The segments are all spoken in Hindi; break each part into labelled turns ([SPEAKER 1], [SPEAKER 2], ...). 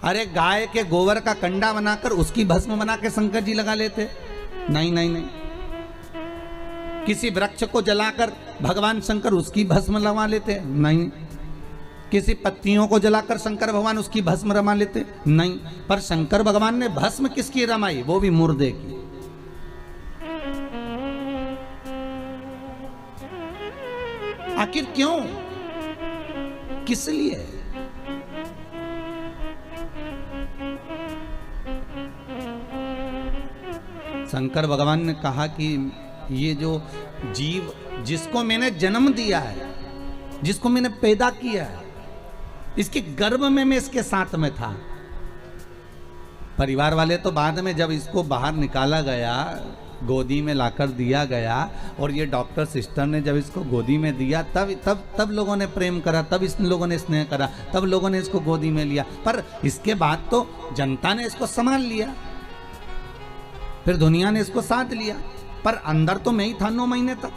[SPEAKER 1] अरे गाय के गोबर का कंडा बनाकर उसकी भस्म बना के शंकर जी लगा लेते। नहीं नहीं नहीं। किसी वृक्ष को जलाकर भगवान शंकर उसकी भस्म लगा लेते। नहीं। किसी पत्तियों को जलाकर शंकर भगवान उसकी भस्म रमा लेते। नहीं। पर शंकर भगवान ने भस्म किसकी रमाई? वो भी मुर्दे की। आखिर क्यों? किस लिए? शंकर भगवान ने कहा कि ये जो जीव जिसको मैंने जन्म दिया है, जिसको मैंने पैदा किया है, इसके गर्भ में मैं इसके साथ में था। परिवार वाले तो बाद में जब इसको बाहर निकाला गया, गोदी में लाकर दिया गया, और ये डॉक्टर सिस्टर ने जब इसको गोदी में दिया, तब लोगों ने प्रेम करा, तब इस लोगों ने स्नेह करा, तब लोगों ने इसको गोदी में लिया। पर इसके बाद तो जनता ने इसको संभाल लिया, फिर दुनिया ने इसको साथ लिया। पर अंदर तो मैं ही था 9 महीने तक।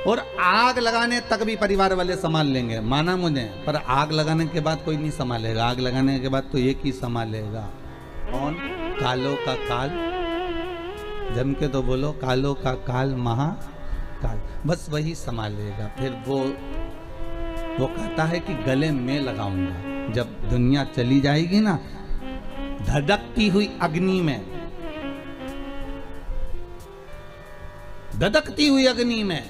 [SPEAKER 1] और आग लगाने तक भी परिवार वाले संभाल लेंगे, माना मुझे, पर आग लगाने के बाद कोई नहीं संभालेगा। आग लगाने के बाद तो एक ही संभालेगा। कौन? कालो का काल। जम के तो बोलो, कालो का काल महाकाल। बस वही संभालेगा। फिर वो कहता है कि गले में लगाऊंगा। जब दुनिया चली जाएगी ना, धधकती हुई अग्नि में, धधकती हुई अग्नि में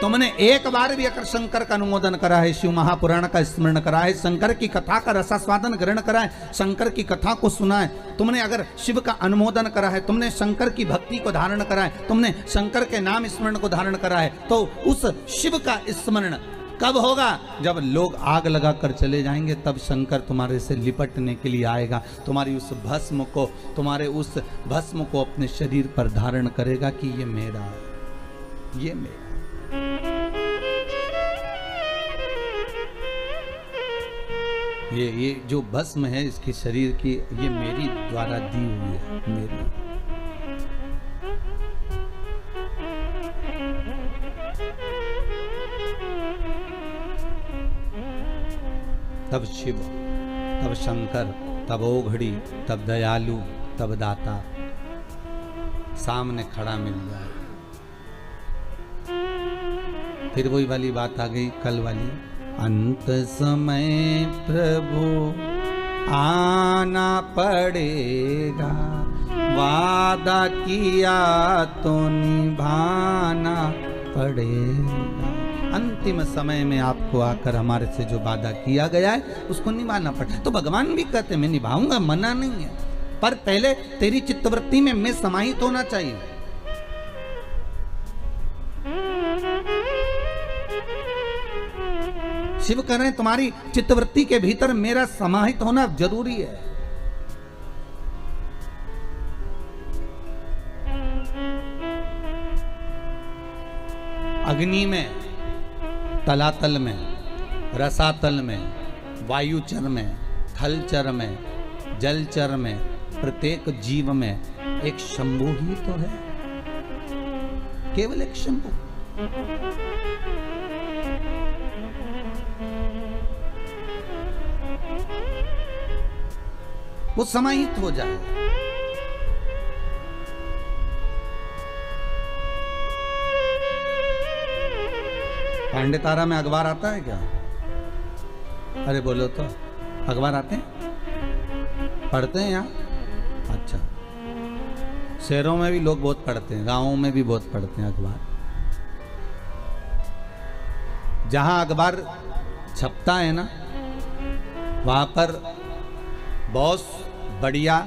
[SPEAKER 1] तुमने एक बार भी अगर शंकर का अनुमोदन करा है, शिव महापुराण का स्मरण करा है, शंकर की कथा का रसास्वादन ग्रहण करा है, शंकर की कथा को सुना है, तुमने अगर शिव का अनुमोदन करा है, तुमने शंकर की भक्ति को धारण करा है, तुमने शंकर के नाम स्मरण को धारण करा है, तो उस शिव का स्मरण कब होगा? जब लोग आग लगाकर चले जाएंगे, तब शंकर तुम्हारे से लिपटने के लिए आएगा, तुम्हारी उस भस्म को, तुम्हारे उस भस्म को अपने शरीर पर धारण करेगा कि ये मेरा है, ये मेरा। ये जो भस्म है इसके शरीर की, ये मेरी द्वारा दी हुई है, मेरी। तब शिव, तब शंकर, तब ओघड़ी, तब दयालु, तब दाता सामने खड़ा मिल जाए। फिर वही वाली बात आ गई कल वाली, अंत समय प्रभु आना पड़ेगा, वादा किया तो निभाना पड़ेगा। अंतिम समय में आपको आकर हमारे से जो वादा किया गया है उसको निभाना पड़े। तो भगवान भी कहते मैं निभाऊंगा, मना नहीं है, पर पहले तेरी चित्तवृत्ति में मैं समाहित होना चाहिए। शिव कह रहे हैं तुम्हारी चित्तवृत्ति के भीतर मेरा समाहित होना जरूरी है। अग्नि में, तलातल में, रसातल में, वायुचर में, थलचर में, जलचर में, प्रत्येक जीव में एक शंभु ही तो है, केवल एक शंभु। वो समाहित हो जाए। पांडे तारा में अखबार आता है क्या? अरे बोलो तो, अखबार आते हैं? पढ़ते हैं यहाँ? अच्छा, शहरों में भी लोग बहुत पढ़ते हैं, गांवों में भी बहुत पढ़ते हैं अखबार। जहां अखबार छपता है ना, वहां पर बहुत बढ़िया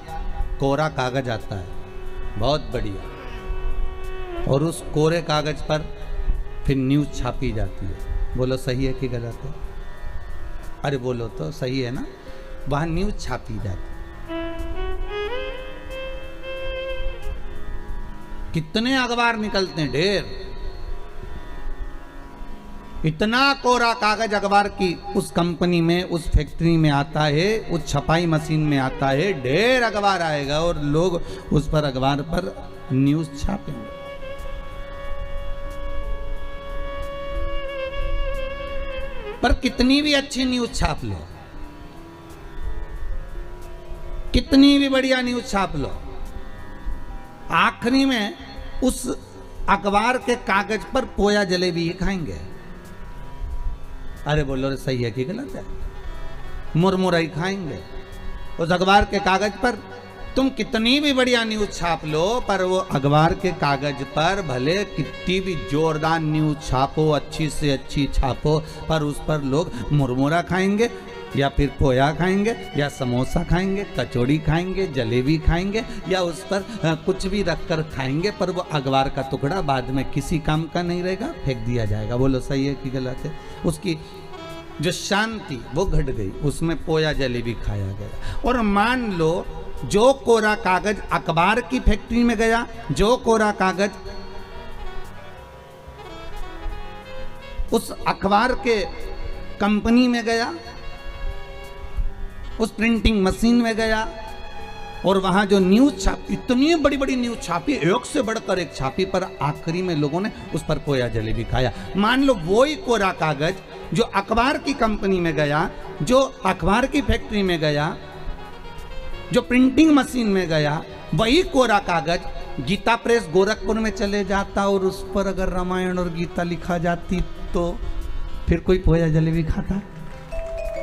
[SPEAKER 1] कोरा कागज आता है, बहुत बढ़िया, और उस कोरे कागज पर फिर न्यूज़ छापी जाती है। बोलो सही है कि गलत है? अरे बोलो तो, सही है ना? वहां न्यूज़ छापी जाती है। कितने अखबार निकलते हैं, ढेर। इतना कोरा कागज अखबार की उस कंपनी में, उस फैक्ट्री में आता है, उस छपाई मशीन में आता है, ढेर अखबार आएगा और लोग उस पर अखबार पर न्यूज़ छापेंगे। पर कितनी भी अच्छी न्यूज छाप लो, कितनी भी बढ़िया न्यूज छाप लो, आखिरी में उस अखबार के कागज पर पोया जलेबी ही खाएंगे। अरे बोलो रे, सही है कि गलत है? मुरमुरा ही खाएंगे। उस अखबार के कागज पर तुम कितनी भी बढ़िया न्यूज छाप लो, पर वो अखबार के कागज पर भले कितनी भी जोरदार न्यूज छापो, अच्छी से अच्छी छापो, पर उस पर लोग मुरमुरा खाएंगे या फिर पोया खाएंगे या समोसा खाएंगे, कचौड़ी खाएंगे, जलेबी खाएंगे या उस पर कुछ भी रखकर खाएंगे, पर वो अखबार का टुकड़ा बाद में किसी काम का नहीं रहेगा, फेंक दिया जाएगा। बोलो सही है कि गलत है? उसकी जो शांति वो घट गई, उसमें पोया जलेबी खाया गया। और मान लो जो कोरा कागज अखबार की फैक्ट्री में गया, जो कोरा कागज उस अखबार के कंपनी में गया, उस प्रिंटिंग मशीन में गया और वहां जो न्यूज छापी, इतनी बड़ी बड़ी न्यूज छापी, एक से बढ़कर एक छापी, पर आखिरी में लोगों ने उस पर पोया जलेबी खाया। मान लो वही कोरा कागज जो अखबार की कंपनी में गया, जो अखबार की फैक्ट्री में गया, जो प्रिंटिंग मशीन में गया, वही कोरा कागज गीता प्रेस गोरखपुर में चले जाता और उस पर अगर रामायण और गीता लिखा जाती तो फिर कोई पोया जलेबी खाता?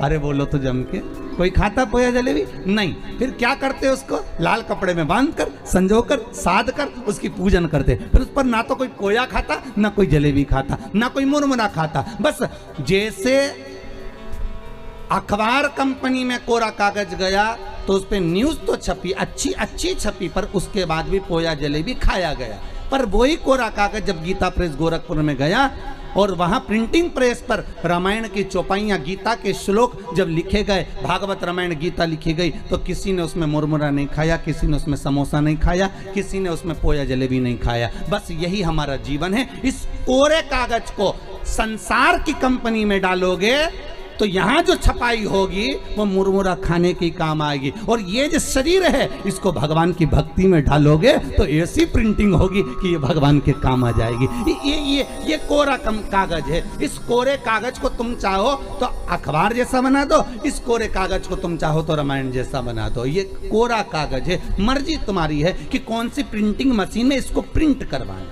[SPEAKER 1] अरे बोलो तो जम के, कोई खाता पोया जलेबी? नहीं। फिर क्या करते उसको? लाल कपड़े में बांधकर, संजोकर, साध कर उसकी पूजन करते। फिर उस पर ना तो कोई पोया खाता, ना कोई जलेबी खाता, ना कोई मुरमुरा खाता। बस जैसे अखबार कंपनी में कोरा कागज गया तो उस पर न्यूज तो छपी, अच्छी अच्छी छपी, पर उसके बाद भी पोया जलेबी खाया गया। पर वही कोरा कागज जब गीता प्रेस गोरखपुर में गया और वहां प्रिंटिंग प्रेस पर रामायण की चौपाइयां, गीता के श्लोक जब लिखे गए, भागवत रामायण गीता लिखी गई, तो किसी ने उसमें मुरमुरा नहीं खाया, किसी ने उसमें समोसा नहीं खाया, किसी ने उसमें पोया जलेबी नहीं खाया। बस यही हमारा जीवन है। इस कोरे कागज को संसार की कंपनी में डालोगे तो यहां जो छपाई होगी वो मुरमुरा खाने की काम आएगी। और ये जो शरीर है इसको भगवान की भक्ति में डालोगे तो ऐसी प्रिंटिंग होगी कि ये भगवान के काम आ जाएगी। ये कोरा कागज है। इस कोरे कागज को तुम चाहो तो अखबार जैसा बना दो, इस कोरे कागज को तुम चाहो तो रामायण जैसा बना दो। ये कोरा कागज है, मर्जी तुम्हारी है कि कौन सी प्रिंटिंग मशीन में इसको प्रिंट करवाएं।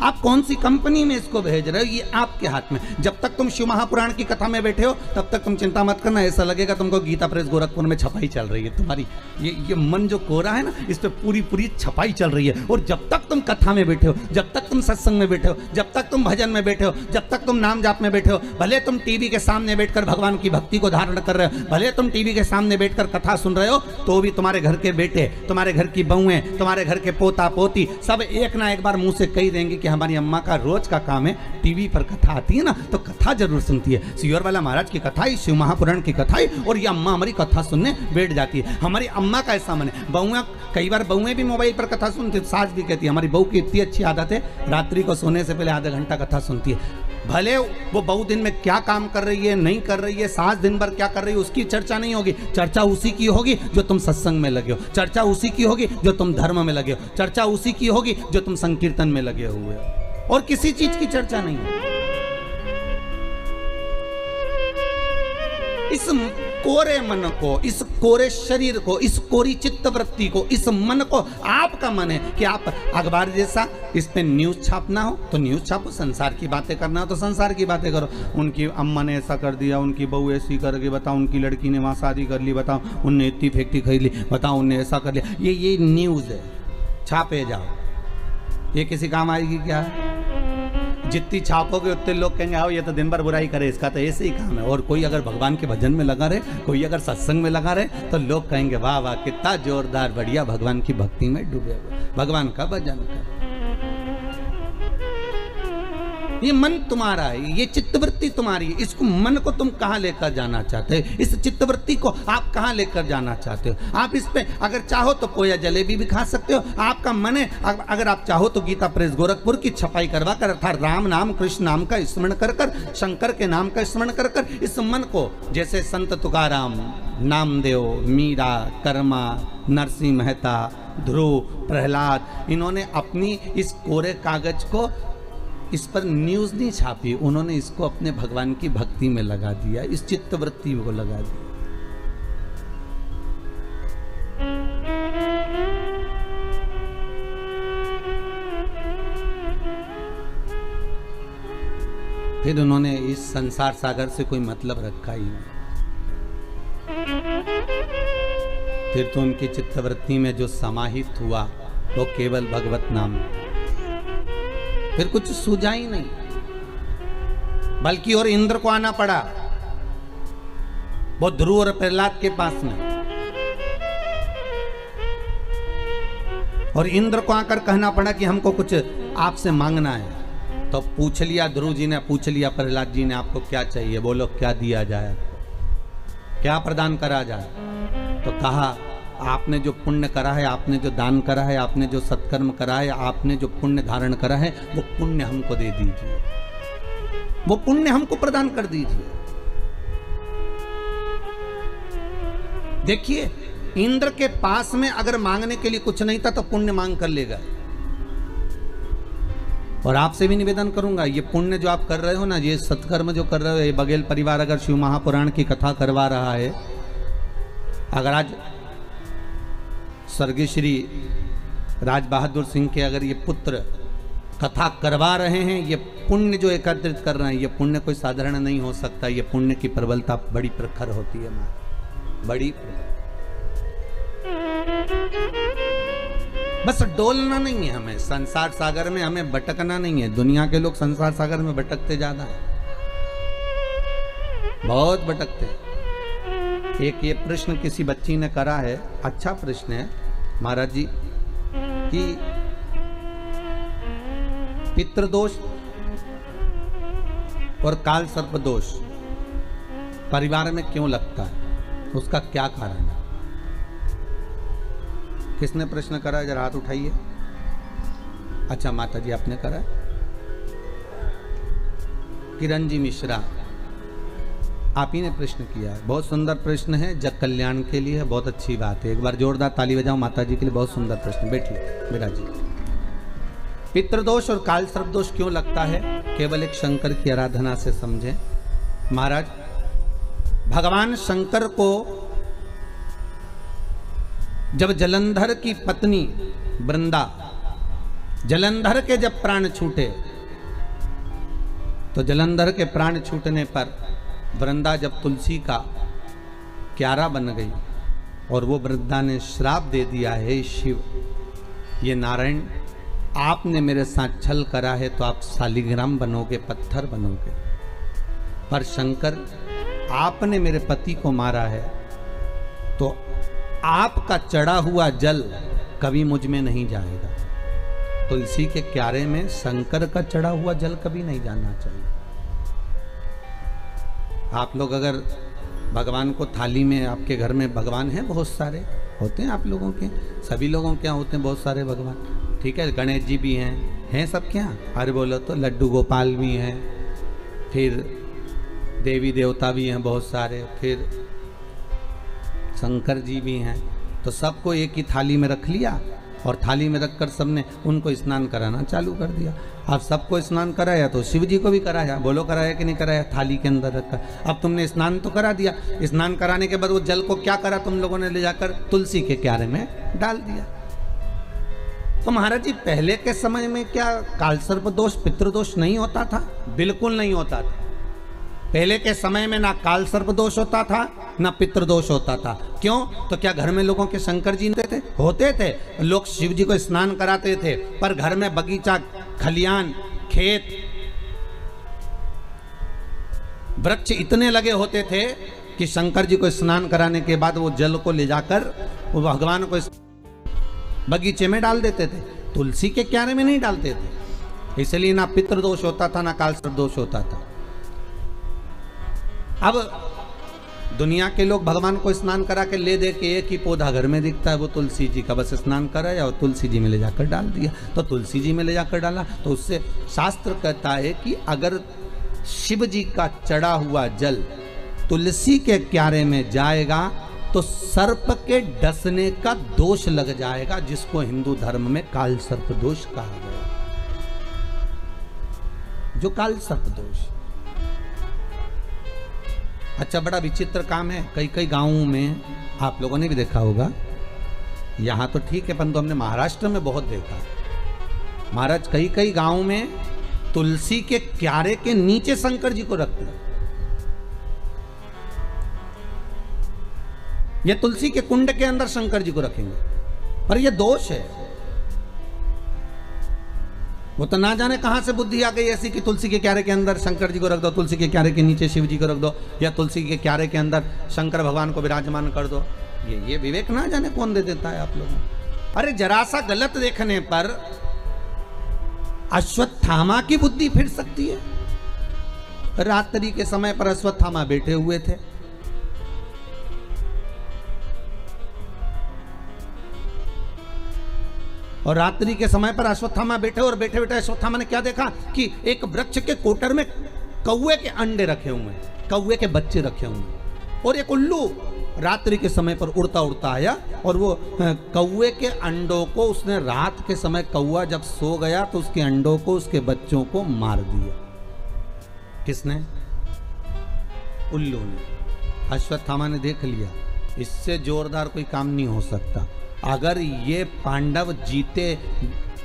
[SPEAKER 1] आप कौन सी कंपनी में इसको भेज रहे हो, ये आपके हाथ में। जब तक तुम शिव महापुराण की कथा में बैठे हो तब तक तुम चिंता मत करना, ऐसा लगेगा तुमको गीता प्रेस गोरखपुर में छपाई चल रही है। तुम्हारी ये मन जो कोरा है ना, इस पे पूरी छपाई चल रही है। और जब तक तुम कथा में बैठे हो, जब तक तुम सत्संग में बैठे हो, जब तक तुम भजन में बैठे हो, जब तक तुम नाम जाप में बैठे हो, भले तुम टीवी के सामने बैठकर भगवान की भक्ति को धारण कर रहे हो, भले तुम टीवी के सामने बैठकर कथा सुन रहे हो, तो भी तुम्हारे घर के बेटे, तुम्हारे घर की बहुएं, तुम्हारे घर के पोता पोती सब एक ना एक बार मुंह से कही देंगे कि हमारी अम्मा का रोज का काम है टीवी पर कथा आती है ना तो कथा जरूर सुनती है। सियोर वाला महाराज की कथा ही, शिव महापुराण की कथा ही, और ये अम्मा हमारी कथा सुनने बैठ जाती है। हमारी अम्मा का ऐसा मन है। बहुएं, कई बार बहुएं भी मोबाइल पर कथा सुनती है। सास भी कहती है हमारी बहू की इतनी अच्छी आदत है, रात्रि को सोने से पहले आधा घंटा कथा सुनती है। भले वो बहू दिन में क्या काम कर रही है, नहीं कर रही है, सास दिन भर क्या कर रही है, उसकी चर्चा नहीं होगी। चर्चा उसी की होगी जो तुम सत्संग में लगे हो, चर्चा उसी की होगी जो तुम धर्म में लगे हो, चर्चा उसी की होगी जो तुम संकीर्तन में लगे हुए हो, और किसी चीज की चर्चा नहीं है। इस कोरे मन को, इस कोरे शरीर को, इस कोरी चित्त वृत्ति को, इस मन को, आपका मन है कि आप अखबार जैसा इस पे न्यूज छापना हो तो न्यूज छापो, संसार की बातें करना हो तो संसार की बातें करो। उनकी अम्मा ने ऐसा कर दिया, उनकी बहू ऐसी कर गई, बताओ उनकी लड़की ने वहाँ शादी कर ली, बताओ उनने इतनी फैक्ट्री खरीद ली, बताओ उनने ऐसा कर लिया। ये न्यूज है, छापे जाओ। ये किसी काम आएगी क्या? जितनी छापोगे उतने लोग कहेंगे आओ ये तो दिन भर बुराई करे, इसका तो ऐसे ही काम है। और कोई अगर भगवान के भजन में लगा रहे, कोई अगर सत्संग में लगा रहे, तो लोग कहेंगे वाह वाह कितना जोरदार, बढ़िया, भगवान की भक्ति में डूबे हुए, भगवान का भजन कर। ये मन तुम्हारा है, ये चित्तवृत्ति तुम्हारी है। इसको मन को तुम कहाँ लेकर जाना चाहते हो? इस चित्तवृत्ति को आप कहाँ लेकर जाना चाहते हो? आप इस पे अगर चाहो तो पोया जलेबी भी खा सकते हो, आपका मन है। अगर आप चाहो तो गीता प्रेस गोरखपुर की छपाई करवा कर, अर्थात राम नाम कृष्ण नाम का स्मरण कर कर, शंकर के नाम का स्मरण कर कर, इस मन को जैसे संत तुकाराम नामदेव, मीरा, कर्मा, नरसिंह मेहता, ध्रुव, प्रहलाद, इन्होंने अपनी इस कोरे कागज को, इस पर न्यूज़ नहीं छापी, उन्होंने इसको अपने भगवान की भक्ति में लगा दिया, इस चित्तवृत्ति को लगा दिया। फिर उन्होंने इस संसार सागर से कोई मतलब रखा ही नहीं। फिर तो उनकी चित्तवृत्ति में जो समाहित हुआ वो केवल भगवत नाम, फिर कुछ सूझा ही नहीं, बल्कि और इंद्र को आना पड़ा, वो ध्रुव और प्रहलाद के पास में, और इंद्र को आकर कहना पड़ा कि हमको कुछ आपसे मांगना है। तो पूछ लिया ध्रुव जी ने, पूछ लिया प्रहलाद जी ने, आपको क्या चाहिए, बोलो क्या दिया जाए, क्या प्रदान करा जाए। तो कहा आपने जो पुण्य करा है, आपने जो दान करा है, आपने जो सत्कर्म करा है, आपने जो पुण्य धारण करा है, वो पुण्य हमको दे दीजिए, वो पुण्य हमको प्रदान कर दीजिए। देखिए इंद्र के पास में अगर मांगने के लिए कुछ नहीं था तो पुण्य मांग कर लेगा। और आपसे भी निवेदन करूंगा, ये पुण्य जो आप कर रहे हो ना, ये सत्कर्म जो कर रहे हो, ये बघेल परिवार अगर शिव महापुराण की कथा करवा रहा है, अगर आज स्वर्गीय श्री राज बहादुर सिंह के अगर ये पुत्र कथा करवा रहे हैं, ये पुण्य जो एकत्रित कर रहे हैं, ये पुण्य कोई साधारण नहीं हो सकता। ये पुण्य की प्रबलता बड़ी प्रखर होती है, बड़ी। बस डोलना नहीं है हमें संसार सागर में, हमें भटकना नहीं है। दुनिया के लोग संसार सागर में भटकते ज्यादा है, बहुत भटकते हैं। एक ये प्रश्न किसी बच्ची ने करा है, अच्छा प्रश्न है महाराज जी, कि पितृदोष और काल सर्प दोष परिवार में क्यों लगता है, उसका क्या कारण है? किसने प्रश्न करा है, जरा हाथ उठाइए। अच्छा माता जी आपने करा है। किरण जी मिश्रा आप ही ने प्रश्न किया है, बहुत सुंदर प्रश्न है, जग कल्याण के लिए है, बहुत अच्छी बात है। एक बार जोरदार ताली बजाओ माता जी के लिए, बहुत सुंदर प्रश्न। बैठिए मेरा जी। पितृदोष और काल सर्प दोष क्यों लगता है, केवल एक शंकर की आराधना से समझें। महाराज भगवान शंकर को जब जलंधर की पत्नी वृंदा, जलंधर के जब प्राण छूटे, तो जलंधर के प्राण छूटने पर वृंदा जब तुलसी का क्यारा बन गई, और वो वृंदा ने श्राप दे दिया, हे शिव, ये नारायण आपने मेरे साथ छल करा है तो आप शालिग्राम बनोगे, पत्थर बनोगे, पर शंकर आपने मेरे पति को मारा है तो आपका चढ़ा हुआ जल कभी मुझ में नहीं जाएगा। तुलसी के क्यारे में शंकर का चढ़ा हुआ जल कभी नहीं जाना चाहिए। आप लोग अगर भगवान को थाली में, आपके घर में भगवान हैं, बहुत सारे होते हैं आप लोगों के, सभी लोगों के यहाँ होते हैं बहुत सारे भगवान, ठीक है, गणेश जी भी हैं सबके यहाँ, अरे बोलो तो लड्डू गोपाल भी हैं, फिर देवी देवता भी हैं बहुत सारे, फिर शंकर जी भी हैं, तो सबको एक ही थाली में रख लिया, और थाली में रखकर सबने उनको स्नान कराना चालू कर दिया। अब सबको स्नान कराया तो शिव जी को भी कराया, बोलो कराया कि नहीं कराया, थाली के अंदर रखकर। अब तुमने स्नान तो करा दिया, स्नान कराने के बाद वो जल को क्या करा तुम लोगों ने, ले जाकर तुलसी के क्यारे में डाल दिया। तो महाराज जी पहले के समय में क्या कालसर्प दोष पितृदोष नहीं होता था? बिल्कुल नहीं होता था। पहले के समय में ना काल सर्प दोष होता था ना पितृदोष होता था। क्यों? तो क्या घर में लोगों के शंकर जी होते थे? लोग शिव जी को स्नान कराते थे, पर घर में बगीचा, खलियान, खेत, वृक्ष इतने लगे होते थे कि शंकर जी को स्नान कराने के बाद वो जल को ले जाकर वो भगवान को बगीचे में डाल देते थे, तुलसी के क्यारे में नहीं डालते थे। इसलिए ना पितृदोष होता था ना काल सर्प दोष होता था। अब दुनिया के लोग भगवान को स्नान करा के ले दे के एक ही पौधा घर में दिखता है, वो तुलसी जी का, बस स्नान कराया और तुलसी जी में ले जाकर डाल दिया। तो तुलसी जी में ले जाकर डाला तो उससे शास्त्र कहता है कि अगर शिव जी का चढ़ा हुआ जल तुलसी के क्यारे में जाएगा तो सर्प के डसने का दोष लग जाएगा, जिसको हिंदू धर्म में काल सर्प दोष कहा गया। जो काल सर्प दोष, अच्छा बड़ा विचित्र काम है। कई कई गांवों में आप लोगों ने भी देखा होगा, यहां तो ठीक है परंतु हमने महाराष्ट्र में बहुत देखा। महाराज कई कई गांवों में तुलसी के क्यारे के नीचे शंकर जी को रखते हैं। ये तुलसी के कुंड के अंदर शंकर जी को रखेंगे, पर यह दोष है। वो तो ना जाने कहां से बुद्धि आ गई ऐसी कि तुलसी के क्यारे के अंदर शंकर जी को रख दो, तुलसी के क्यारे के नीचे शिव जी को रख दो, या तुलसी के क्यारे के अंदर शंकर भगवान को विराजमान कर दो। ये विवेक ना जाने कौन दे देता है आप लोगों को। अरे जरा सा गलत देखने पर अश्वत्थामा की बुद्धि फिर सकती है। रात्रि के समय पर अश्वत्थामा बैठे हुए थे, और रात्रि के समय पर अश्वत्थामा बैठे, और बैठे बैठे अश्वत्थामा ने क्या देखा कि एक वृक्ष के कोटर में कौवे के अंडे रखे हुए हैं, कौवे के बच्चे रखे हुए हैं, और एक उल्लू रात्रि के समय पर उड़ता उड़ता आया और वो कौवे के अंडों को उसने रात के समय, कौवा जब सो गया तो उसके अंडों को, उसके बच्चों को मार दिया। किसने? उल्लू ने। अश्वत्थामा ने देख लिया इससे जोरदार कोई काम नहीं हो सकता। अगर ये पांडव जीते,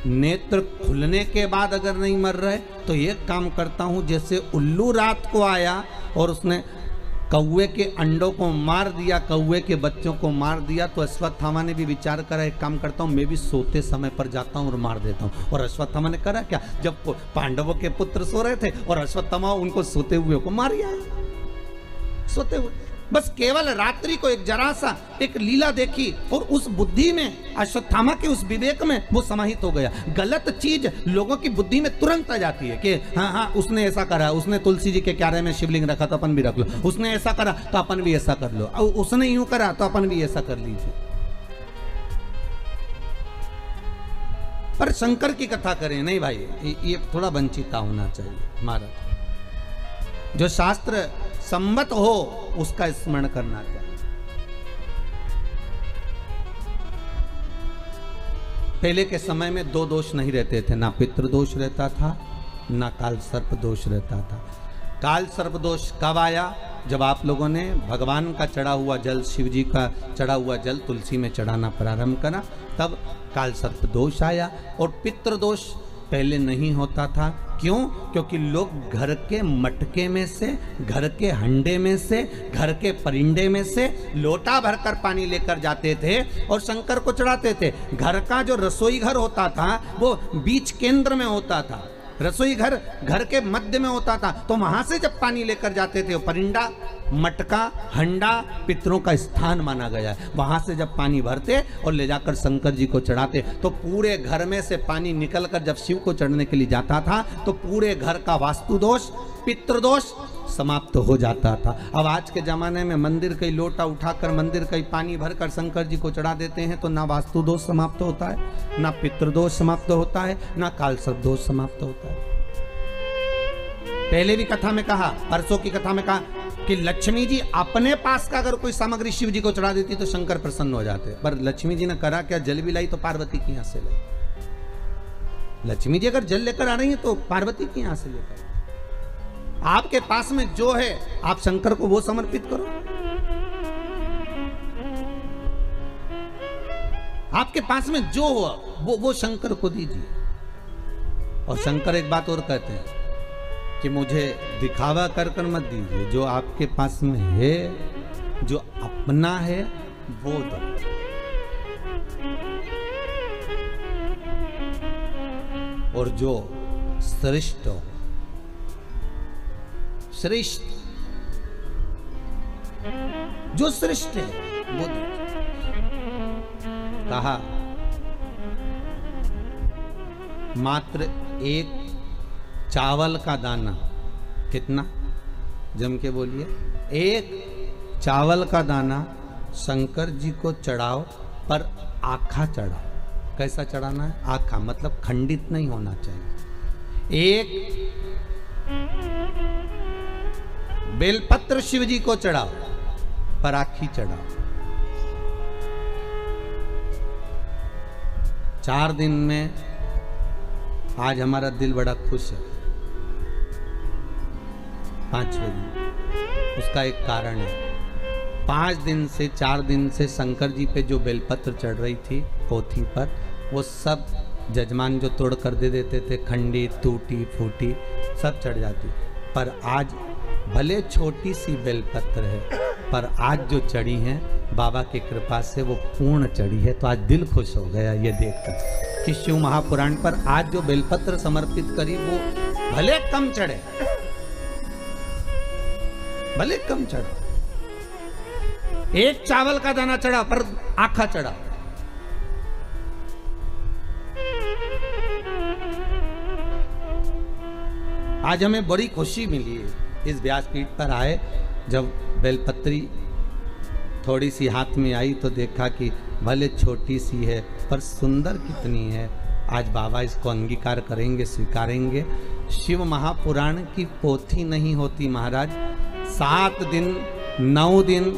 [SPEAKER 1] नेत्र खुलने के बाद अगर नहीं मर रहे, तो एक काम करता हूं, जैसे उल्लू रात को आया और उसने कौवे के अंडों को मार दिया, कौवे के बच्चों को मार दिया, तो अश्वत्थामा ने भी विचार करा एक काम करता हूं, मैं भी सोते समय पर जाता हूं और मार देता हूं। और अश्वत्थामा ने करा क्या, जब पांडवों के पुत्र सो रहे थे और अश्वत्थामा उनको सोते हुए को मार आया, सोते हुए। बस केवल रात्रि को एक जरा सा एक लीला देखी और उस बुद्धि में, अश्वत्थामा के उस विवेक में वो समाहित हो गया। गलत चीज लोगों की बुद्धि में तुरंत आ जाती है कि हाँ हाँ उसने ऐसा करा, उसने तुलसी जी के क्यारे में शिवलिंग रखा तो अपन भी रख लो, उसने ऐसा करा तो अपन भी ऐसा कर लो, उसने यूं करा तो अपन भी ऐसा कर लीजिए। पर शंकर की कथा करें नहीं भाई, ये थोड़ा वंचिता होना चाहिए। महाराज जो शास्त्र सम्मत हो उसका स्मरण करना चाहिए। पहले के समय में दो दोष नहीं रहते थे, ना पितृदोष रहता था, ना काल सर्प दोष रहता था। काल सर्प दोष कब आया? जब आप लोगों ने भगवान का चढ़ा हुआ जल, शिव जी का चढ़ा हुआ जल तुलसी में चढ़ाना प्रारंभ करा, तब काल सर्प दोष आया। और पितृदोष पहले नहीं होता था। क्यों? क्योंकि लोग घर के मटके में से, घर के हंडे में से, घर के परिंडे में से लोटा भरकर पानी लेकर जाते थे और शंकर को चढ़ाते थे। घर का जो रसोई घर होता था वो बीच केंद्र में होता था, रसोई घर घर के मध्य में होता था, तो वहां से जब पानी लेकर जाते थे, परिंडा, मटका, हंडा पितरों का स्थान माना गया है। वहां से जब पानी भरते और ले जाकर शंकर जी को चढ़ाते, तो पूरे घर में से पानी निकलकर जब शिव को चढ़ने के लिए जाता था, तो पूरे घर का वास्तु दोष, पितृदोष समाप्त हो जाता था। अब आज के जमाने में मंदिर कई लोटा उठाकर, मंदिर कई पानी भरकर शंकर जी को चढ़ा देते हैं, तो ना वास्तु दोष समाप्त होता है, ना पितृदोष समाप्त होता है, ना काल सर्प दोष समाप्त होता है। पहले भी कथा में कहा, परसों की कथा में कहा कि लक्ष्मी जी अपने पास का अगर कोई सामग्री शिव जी को चढ़ा देती तो शंकर प्रसन्न हो जाते, पर लक्ष्मी जी ने करा क्या, जल भी लाई तो पार्वती की यहां से लाई। लक्ष्मी जी अगर जल लेकर आ रही है तो पार्वती की यहां से लेकर, आपके पास में जो है आप शंकर को वो समर्पित करो। आपके पास में जो हुआ वो शंकर को दीजिए। और शंकर एक बात और कहते हैं कि मुझे दिखावा कर कर मत दीजिए, जो आपके पास में है, जो अपना है वो दो। और जो श्रेष्ठ हो, श्रेष्ठ, जो श्रेष्ठ है वो दो। कहा मात्र एक चावल का दाना, कितना, जम के बोलिए, एक चावल का दाना शंकर जी को चढ़ाओ, पर आखा चढ़ाओ। कैसा चढ़ाना है? आखा, मतलब खंडित नहीं होना चाहिए। एक बेलपत्र शिव जी को चढ़ाओ, पर आखी चढ़ाओ। 4 दिन में आज हमारा दिल बड़ा खुश है। 5वें दिन उसका एक कारण है। 5 दिन से 4 दिन से शंकर जी पे जो बेलपत्र चढ़ रही थी पोथी पर, वो सब जजमान जो तोड़ कर दे देते थे, खंडी टूटी फूटी सब चढ़ जाती। पर आज भले छोटी सी बेलपत्र है, पर आज जो चढ़ी है बाबा की कृपा से वो पूर्ण चढ़ी है। तो आज दिल खुश हो गया ये देखकर कि शिव महापुराण पर आज जो बेलपत्र समर्पित करी वो भले कम चढ़े, भले कम चढ़ा, एक चावल का दाना चढ़ा पर आखा चढ़ा। आज हमें बड़ी खुशी मिली है इस व्यासपीठ पर आए। जब बेलपत्री थोड़ी सी हाथ में आई तो देखा कि भले छोटी सी है पर सुंदर कितनी है। आज बाबा इसको अंगीकार करेंगे, स्वीकारेंगे। शिव महापुराण की पोथी नहीं होती महाराज। 7 दिन, 9 दिन,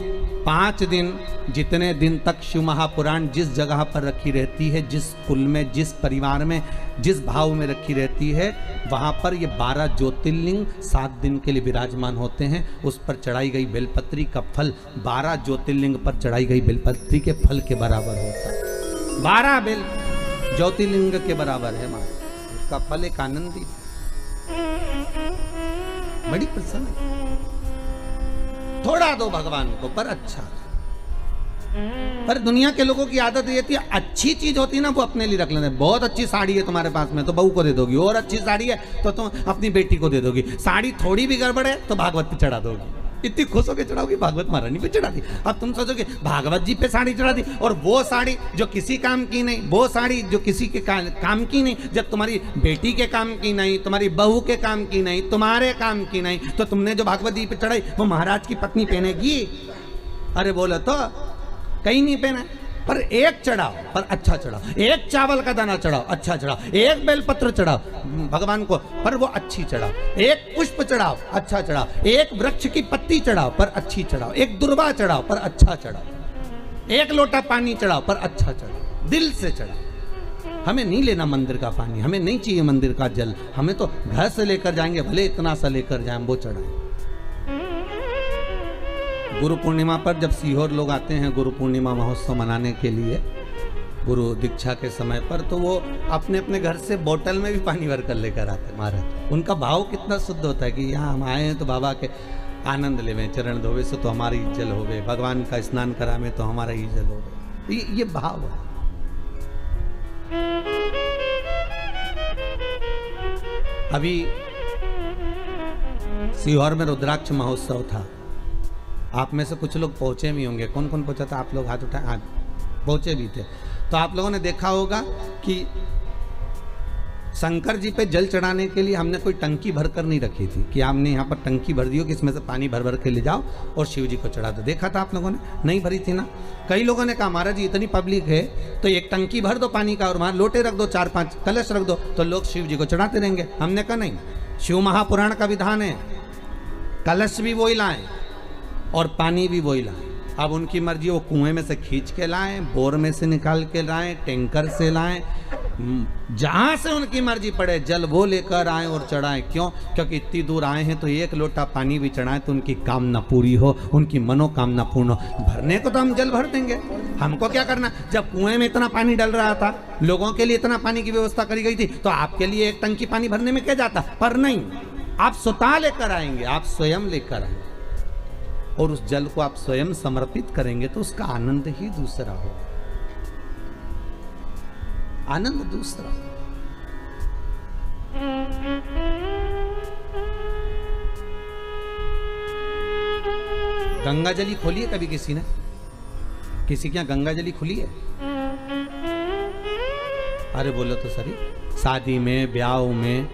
[SPEAKER 1] 5 दिन, जितने दिन तक शिव महापुराण जिस जगह पर रखी रहती है, जिस कुल में, जिस परिवार में, जिस भाव में रखी रहती है, वहाँ पर ये 12 ज्योतिर्लिंग 7 दिन के लिए विराजमान होते हैं। उस पर चढ़ाई गई बेलपत्री का फल 12 ज्योतिर्लिंग पर चढ़ाई गई बेलपत्री के फल के बराबर होता है। 12 बेल ज्योतिर्लिंग के बराबर है माँ। उसका फल एक आनंदी, बड़ी प्रसन्न है। थोड़ा दो भगवान को पर अच्छा। पर दुनिया के लोगों की आदत ये थी, अच्छी चीज होती है ना वो अपने लिए रख लेते। बहुत अच्छी साड़ी है तुम्हारे पास में तो बहू को दे दोगी, और अच्छी साड़ी है तो तुम अपनी बेटी को दे दोगी। साड़ी थोड़ी भी गड़बड़ है तो भागवत पे चढ़ा दोगी, इतनी खुश होकर चढ़ाओगी, भागवत महारानी पे चढ़ा दी। अब तुम सोचोगे भागवत जी पे साड़ी चढ़ा दी, और वो साड़ी जो किसी काम की नहीं, वो साड़ी जो किसी के काम की नहीं, जब तुम्हारी बेटी के काम की नहीं, तुम्हारी बहू के काम की नहीं, तुम्हारे काम की नहीं, तो तुमने जो भागवत जी पे चढ़ाई वो महाराज की पत्नी पहनेगी? अरे बोलो तो कहीं नहीं पहना। पर एक चढ़ाओ पर अच्छा चढ़ाओ, एक चावल का दाना चढ़ाओ अच्छा चढ़ाओ, एक बेलपत्र चढ़ाओ भगवान को पर वो अच्छी चढ़ाओ, एक पुष्प चढ़ाओ अच्छा चढ़ाओ, एक वृक्ष की पत्ती चढ़ाओ पर अच्छी चढ़ाओ, एक दुर्वा चढ़ाओ पर अच्छा चढ़ाओ, एक लोटा पानी चढ़ाओ पर अच्छा चढ़ाओ, दिल से चढ़ाओ। हमें नहीं लेना मंदिर का पानी, हमें नहीं चाहिए मंदिर का जल, हमें तो घर से लेकर जाएंगे, भले इतना सा लेकर जाएं, वो चढ़ाएं। गुरु पूर्णिमा पर जब सीहोर लोग आते हैं गुरु पूर्णिमा महोत्सव मनाने के लिए गुरु दीक्षा के समय पर, तो वो अपने अपने घर से बोतल में भी पानी भर कर लेकर आते हैं महाराज। उनका भाव कितना शुद्ध होता है कि यहाँ हम आए हैं तो बाबा के आनंद लेवे, चरण धोवे से तो हमारी जल होवे, भगवान का स्नान करावे तो हमारा ही जल होवे। ये भाव है। अभी सीहोर में रुद्राक्ष महोत्सव था, आप में से कुछ लोग पहुंचे भी होंगे। कौन कौन पहुंचा था? आप लोग हाथ उठाए, हाथ पहुंचे भी थे। तो आप लोगों ने देखा होगा कि शंकर जी पे जल चढ़ाने के लिए हमने कोई टंकी भर कर नहीं रखी थी कि आपने यहाँ पर टंकी भर दी हो कि इसमें से पानी भर भर के ले जाओ और शिव जी को चढ़ा दो। देखा था आप लोगों ने? नहीं भरी थी ना। कई लोगों ने कहा महाराज जी इतनी पब्लिक है तो एक टंकी भर दो पानी का और वहाँ लोटे रख दो, 4-5 कलश रख दो तो लोग शिव जी को चढ़ाते रहेंगे। हमने कहा नहीं, शिव महापुराण का विधान है कलश भी वही लाएं और पानी भी वही लाएं। अब उनकी मर्जी, वो कुएं में से खींच के लाएं, बोर में से निकाल के लाएं, टैंकर से लाएं, जहां से उनकी मर्जी पड़े जल वो लेकर आए और चढ़ाएं। क्यों? क्योंकि इतनी दूर आए हैं तो एक लोटा पानी भी चढ़ाएं तो उनकी कामना पूरी हो, उनकी मनोकामना पूर्ण हो। भरने को तो हम जल भर देंगे, हमको क्या करना। जब कुएं में इतना पानी डल रहा था, लोगों के लिए इतना पानी की व्यवस्था करी गई थी, तो आपके लिए एक टंकी पानी भरने में क्या जाता। पर नहीं, आप स्वतः लेकर आएंगे, आप स्वयं लेकर आएंगे और उस जल को आप स्वयं समर्पित करेंगे तो उसका आनंद ही दूसरा हो, आनंद दूसरा। गंगा जली खोली है कभी किसी ने? किसी के यहाँ गंगा जली खुली है? अरे बोलो तो सही। शादी में, ब्याह में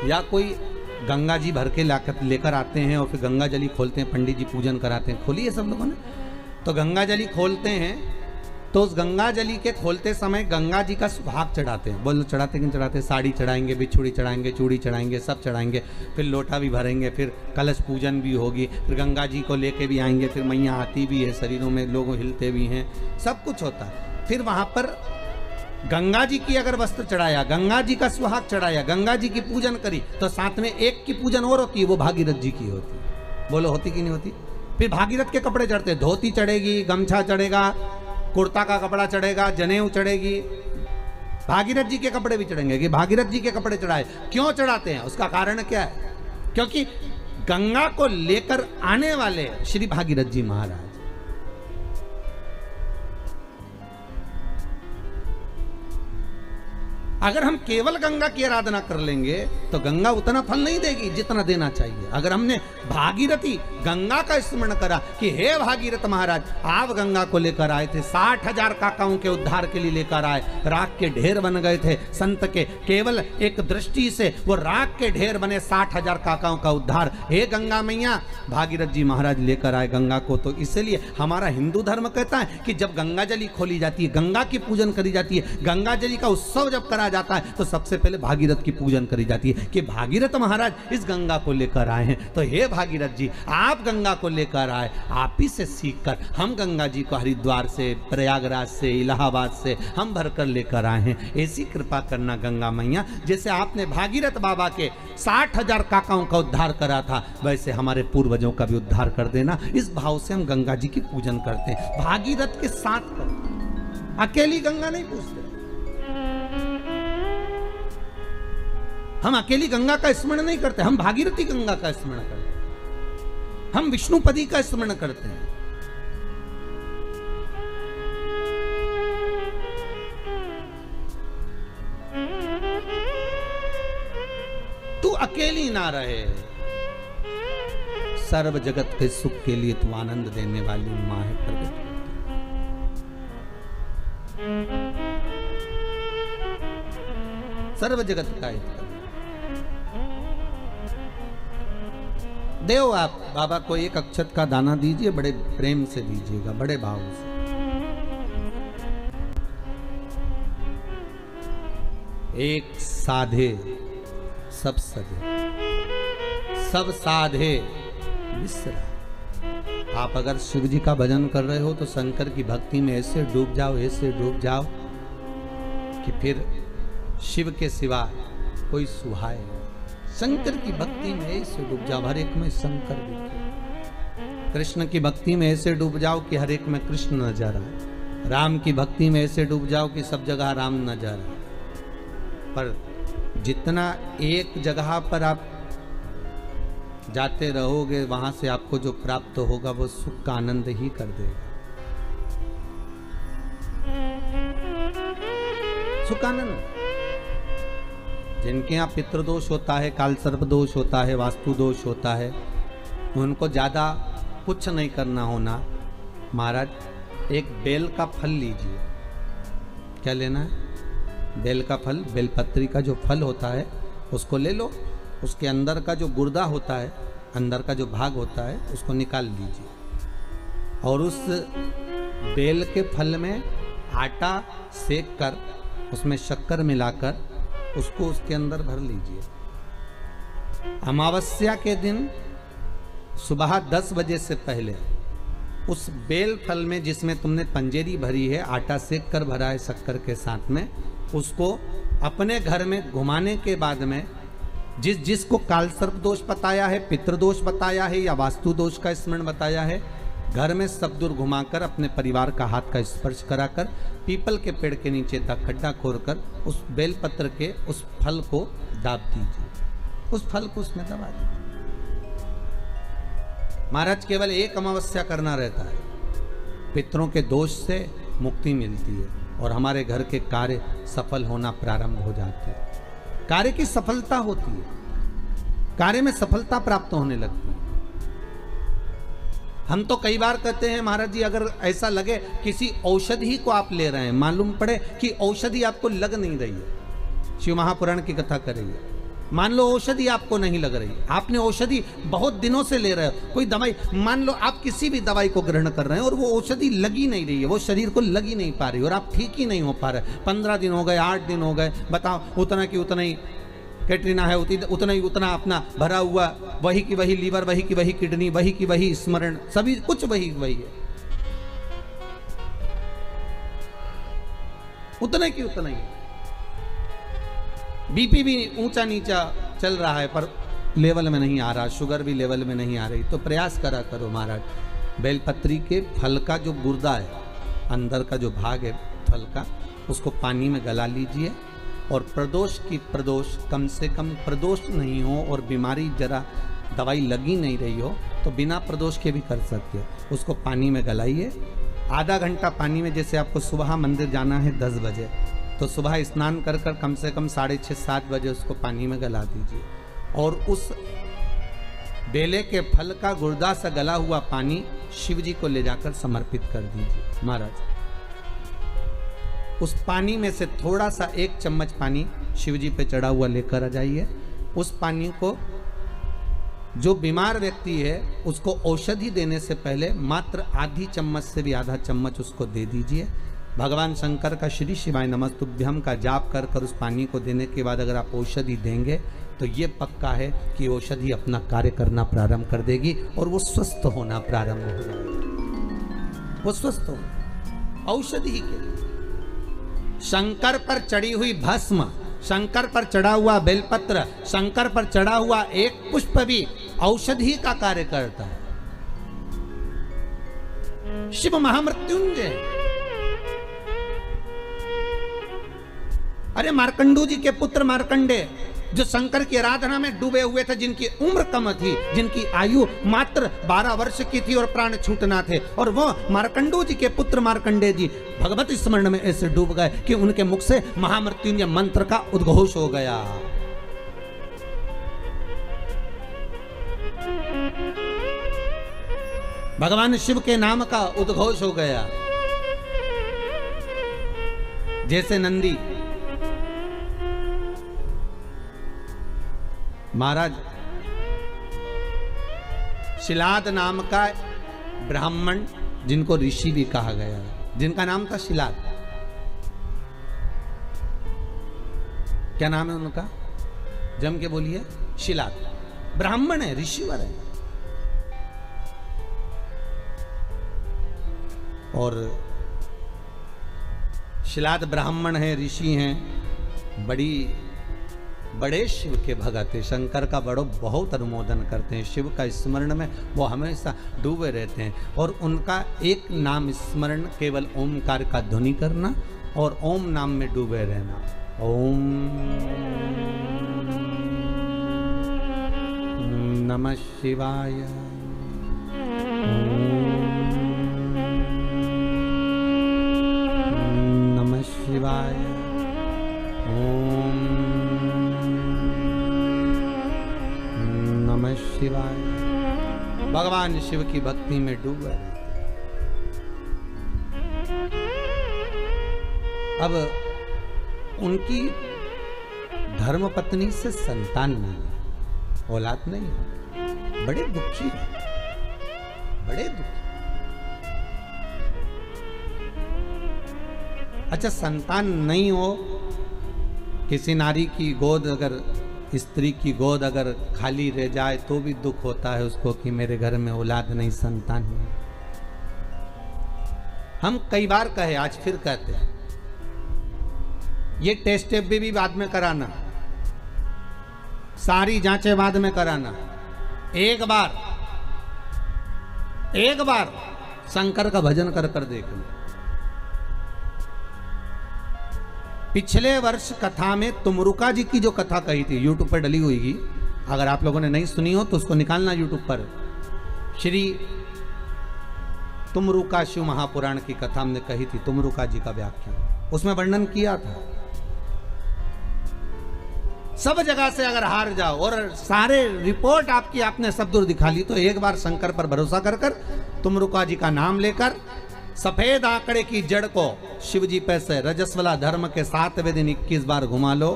[SPEAKER 1] या कोई गंगा जी भर के लेकर आते हैं और फिर गंगा जली खोलते हैं, पंडित जी पूजन कराते हैं। खोली है सब लोगों ने? तो गंगा जली खोलते हैं तो उस गंगा जली के खोलते समय गंगा जी का सुहाग चढ़ाते हैं। बोलो चढ़ाते कि नहीं चढ़ाते? साड़ी चढ़ाएंगे, बिछुड़ी चढ़ाएंगे, चूड़ी चढ़ाएंगे, सब चढ़ाएंगे, फिर लोटा भी भरेंगे, फिर कलश पूजन भी होगी, फिर गंगा जी को लेके भी आएंगे, फिर मैया आती भी है, शरीरों में लोग हिलते भी हैं, सब कुछ होता है। फिर वहाँ पर गंगा जी की अगर वस्त्र चढ़ाया, गंगा जी का सुहाग चढ़ाया, गंगा जी की पूजन करी, तो साथ में एक की पूजन और होती है, वो भागीरथ जी की होती है। बोलो होती कि नहीं होती? फिर भागीरथ के कपड़े चढ़ते, धोती चढ़ेगी, गमछा चढ़ेगा, कुर्ता का कपड़ा चढ़ेगा, जनेऊ चढ़ेगी, भागीरथ जी के कपड़े भी चढ़ेंगे। कि भागीरथ जी के कपड़े चढ़ाए, क्यों चढ़ाते हैं? उसका कारण क्या है? क्योंकि गंगा को लेकर आने वाले श्री भागीरथ जी महाराज। अगर हम केवल गंगा की आराधना कर लेंगे तो गंगा उतना फल नहीं देगी जितना देना चाहिए। अगर हमने भागीरथी गंगा का स्मरण करा कि हे भागीरथ महाराज, आप गंगा को लेकर आए थे, 60,000 काकाओं के उद्धार के लिए लेकर आए, राख के ढेर बन गए थे संत के, केवल एक दृष्टि से वो राख के ढेर बने, 60,000 काकाओं का उद्धार। हे गंगा मैया, भागीरथ जी महाराज लेकर आए गंगा को। तो इसलिए हमारा हिंदू धर्म कहता है कि जब गंगा जली खोली जाती है, गंगा की पूजन करी जाती है, गंगा जली का उत्सव जब करा जाता है, तो सबसे पहले भागीरथ की पूजन करी जाती है कि भागीरथ महाराज इस गंगा को लेकर आए हैं। तो हे भागीरथ जी, आप गंगा को लेकर आए, आप ही से सीखकर हम गंगा जी को हरिद्वार से, प्रयागराज से, इलाहाबाद से हम भरकर लेकर आए हैं। ऐसी कृपा करना गंगा मैया, जैसे आपने भागीरथ बाबा के 60,000 काकाओं का उद्धार करा था, वैसे हमारे पूर्वजों का भी उद्धार कर देना। इस भाव से हम गंगा जी की पूजन करते हैं, भागीरथ के साथ करते, अकेली गंगा नहीं पूजते। हम अकेली गंगा का स्मरण नहीं करते, हम भागीरथी गंगा का स्मरण करते हैं, हम विष्णुपदी का स्मरण करते हैं। तू अकेली ना रहे, सर्व जगत के सुख के लिए तू आनंद देने वाली मां है प्रगट। सर्व जगत का हित कर। देव आप बाबा को एक अक्षत का दाना दीजिए, बड़े प्रेम से दीजिएगा, बड़े भाव से। एक साधे सब सधे, सब साधे विसरा। आप अगर शिव जी का भजन कर रहे हो तो शंकर की भक्ति में ऐसे डूब जाओ, ऐसे डूब जाओ कि फिर शिव के सिवा कोई सुहाए। शंकर की भक्ति में ऐसे डूब जाओ, हर एक में शंकर दिखे। कृष्ण की भक्ति में ऐसे डूब जाओ कि हर एक में कृष्ण नजर आए। राम की भक्ति में ऐसे डूब जाओ कि सब जगह राम नजर आए। पर जितना एक जगह पर आप जाते रहोगे, वहां से आपको जो प्राप्त होगा वो सुख का आनंद ही कर देगा। सुख आनंद। जिनके यहाँ पितृदोष होता है, काल सर्प दोष होता है, वास्तु दोष होता है, उनको ज़्यादा कुछ नहीं करना होना। महाराज एक बेल का फल लीजिए। क्या लेना है? बेल का फल, बेलपत्री का जो फल होता है उसको ले लो। उसके अंदर का जो गुर्दा होता है, अंदर का जो भाग होता है, उसको निकाल लीजिए और उस बेल के फल में आटा सेक कर उसमें शक्कर मिलाकर उसको उसके अंदर भर लीजिए। अमावस्या के दिन सुबह 10 बजे से पहले उस बेल फल में, जिसमें तुमने पंजेरी भरी है, आटा सेक कर भरा है शक्कर के साथ में, उसको अपने घर में घुमाने के बाद में जिसको काल सर्प दोष बताया है, पितृदोष बताया है या वास्तु दोष का स्मरण बताया है, घर में सब दूर घुमाकर अपने परिवार का हाथ का स्पर्श कराकर पीपल के पेड़ के नीचे तक खड्डा खोदकर उस बेलपत्र के उस फल को दाब दीजिए। उस फल को उसमें दबा दीजिए। महाराज केवल एक अमावस्या करना रहता है, पितरों के दोष से मुक्ति मिलती है और हमारे घर के कार्य सफल होना प्रारंभ हो जाते हैं। कार्य की सफलता होती है, कार्य में सफलता प्राप्त होने लगती है। हम तो कई बार कहते हैं महाराज जी, अगर ऐसा लगे किसी औषधि को आप ले रहे हैं, मालूम पड़े कि औषधि आपको लग नहीं रही है, शिव महापुराण की कथा कर रही है, मान लो औषधि आपको नहीं लग रही, आपने औषधि बहुत दिनों से ले रहे हो, कोई दवाई, मान लो आप किसी भी दवाई को ग्रहण कर रहे हैं और वो औषधि लगी नहीं रही है, वो शरीर को लगी नहीं पा रही और आप ठीक ही नहीं हो पा रहे, 15 दिन हो गए, 8 दिन हो गए, बताओ उतना की उतना ही कैटरीना है, उतना ही उतना अपना भरा हुआ, वही की वही लीवर, वही की वही किडनी, वही की वही स्मरण, सभी कुछ वही वही है। उतने की उतना ही। बीपी भी ऊंचा नीचा चल रहा है पर लेवल में नहीं आ रहा, शुगर भी लेवल में नहीं आ रही, तो प्रयास करा करो महाराज, बेलपत्री के फल का जो गुर्दा है, अंदर का जो भाग है फल का, उसको पानी में गला लीजिए और प्रदोष कम से कम प्रदोष नहीं हो और बीमारी जरा दवाई लगी नहीं रही हो तो बिना प्रदोष के भी कर सकते हो। उसको पानी में गलाइए, आधा घंटा पानी में, जैसे आपको सुबह मंदिर जाना है 10 बजे, तो सुबह स्नान कर कर कम से कम 6:30-7 बजे उसको पानी में गला दीजिए और उस बेले के फल का गुर्दा से गला हुआ पानी शिव जी को ले जाकर समर्पित कर दीजिए महाराज। उस पानी में से थोड़ा सा 1 चम्मच पानी शिव जी पे चढ़ा हुआ लेकर आ जाइए। उस पानी को जो बीमार व्यक्ति है उसको औषधि देने से पहले मात्र आधी चम्मच से भी आधा चम्मच उसको दे दीजिए। भगवान शंकर का श्री शिवाय नमस्तुभ्यम का जाप कर कर उस पानी को देने के बाद अगर आप औषधि देंगे तो ये पक्का है कि औषधि अपना कार्य करना प्रारंभ कर देगी और वो स्वस्थ होना प्रारंभ हो जाएगा। वो स्वस्थ हो औषधि के शंकर पर चढ़ी हुई भस्म, शंकर पर चढ़ा हुआ बेलपत्र, शंकर पर चढ़ा हुआ एक पुष्प भी औषधि का कार्य करता है। शिव महामृत्युंजय। अरे मार्कंडू जी के पुत्र मार्कंडे जो शंकर की आराधना में डूबे हुए थे, जिनकी उम्र कम थी, जिनकी आयु मात्र 12 वर्ष की थी और प्राण छूटना थे, और वो मार्कंडू जी के पुत्र मार्कंडे जी भगवत स्मरण में ऐसे डूब गए कि उनके मुख से महामृत्युंजय मंत्र का उद्घोष हो गया। भगवान शिव के नाम का उद्घोष हो गया। जैसे नंदी महाराज, शिलाद नाम का ब्राह्मण जिनको ऋषि भी कहा गया, जिनका नाम था शिलाद, क्या नाम है उनका? जम के बोलिए। शिलाद ब्राह्मण है, ऋषिवर है। और शिलाद ब्राह्मण है, ऋषि हैं, बड़े शिव के भगत है, शंकर का बहुत अनुमोदन करते हैं, शिव का स्मरण में वो हमेशा डूबे रहते हैं। और उनका एक नाम स्मरण केवल ओमकार का ध्वनि करना और ओम नाम में डूबे रहना। ओम नमः शिवाय, नमः शिवाय, ओम नमः शिवाय। भगवान शिव की भक्ति में डूबे। अब उनकी धर्मपत्नी से संतान नहीं, औलाद नहीं, बड़े दुखी है, बड़े दुखी। अच्छा, संतान नहीं हो, किसी नारी की गोद अगर, स्त्री की गोद अगर खाली रह जाए तो भी दुख होता है उसको कि मेरे घर में औलाद नहीं, संतान नहीं। हम कई बार कहे, आज फिर कहते हैं, ये टेस्ट भी बाद में कराना, सारी जांचें बाद में कराना। एक बार शंकर का भजन कर कर देखना। पिछले वर्ष कथा में तुमरुका जी की जो कथा कही थी, यूट्यूब पर डली हुई, अगर आप लोगों ने नहीं सुनी हो तो उसको निकालना यूट्यूब पर। श्री तुमरुका शिव महापुराण की कथा हमने कही थी, तुमरुका जी का व्याख्यान, उसमें वर्णन किया था। सब जगह से अगर हार जाओ और सारे रिपोर्ट आपकी आपने सब दूर दिखा ली, तो एक बार शंकर पर भरोसा कर कर तुमरुका जी का नाम लेकर सफेद आंकड़े की जड़ को शिव जी पे से रजस्वला धर्म के 7वें दिन 21 बार घुमा लो।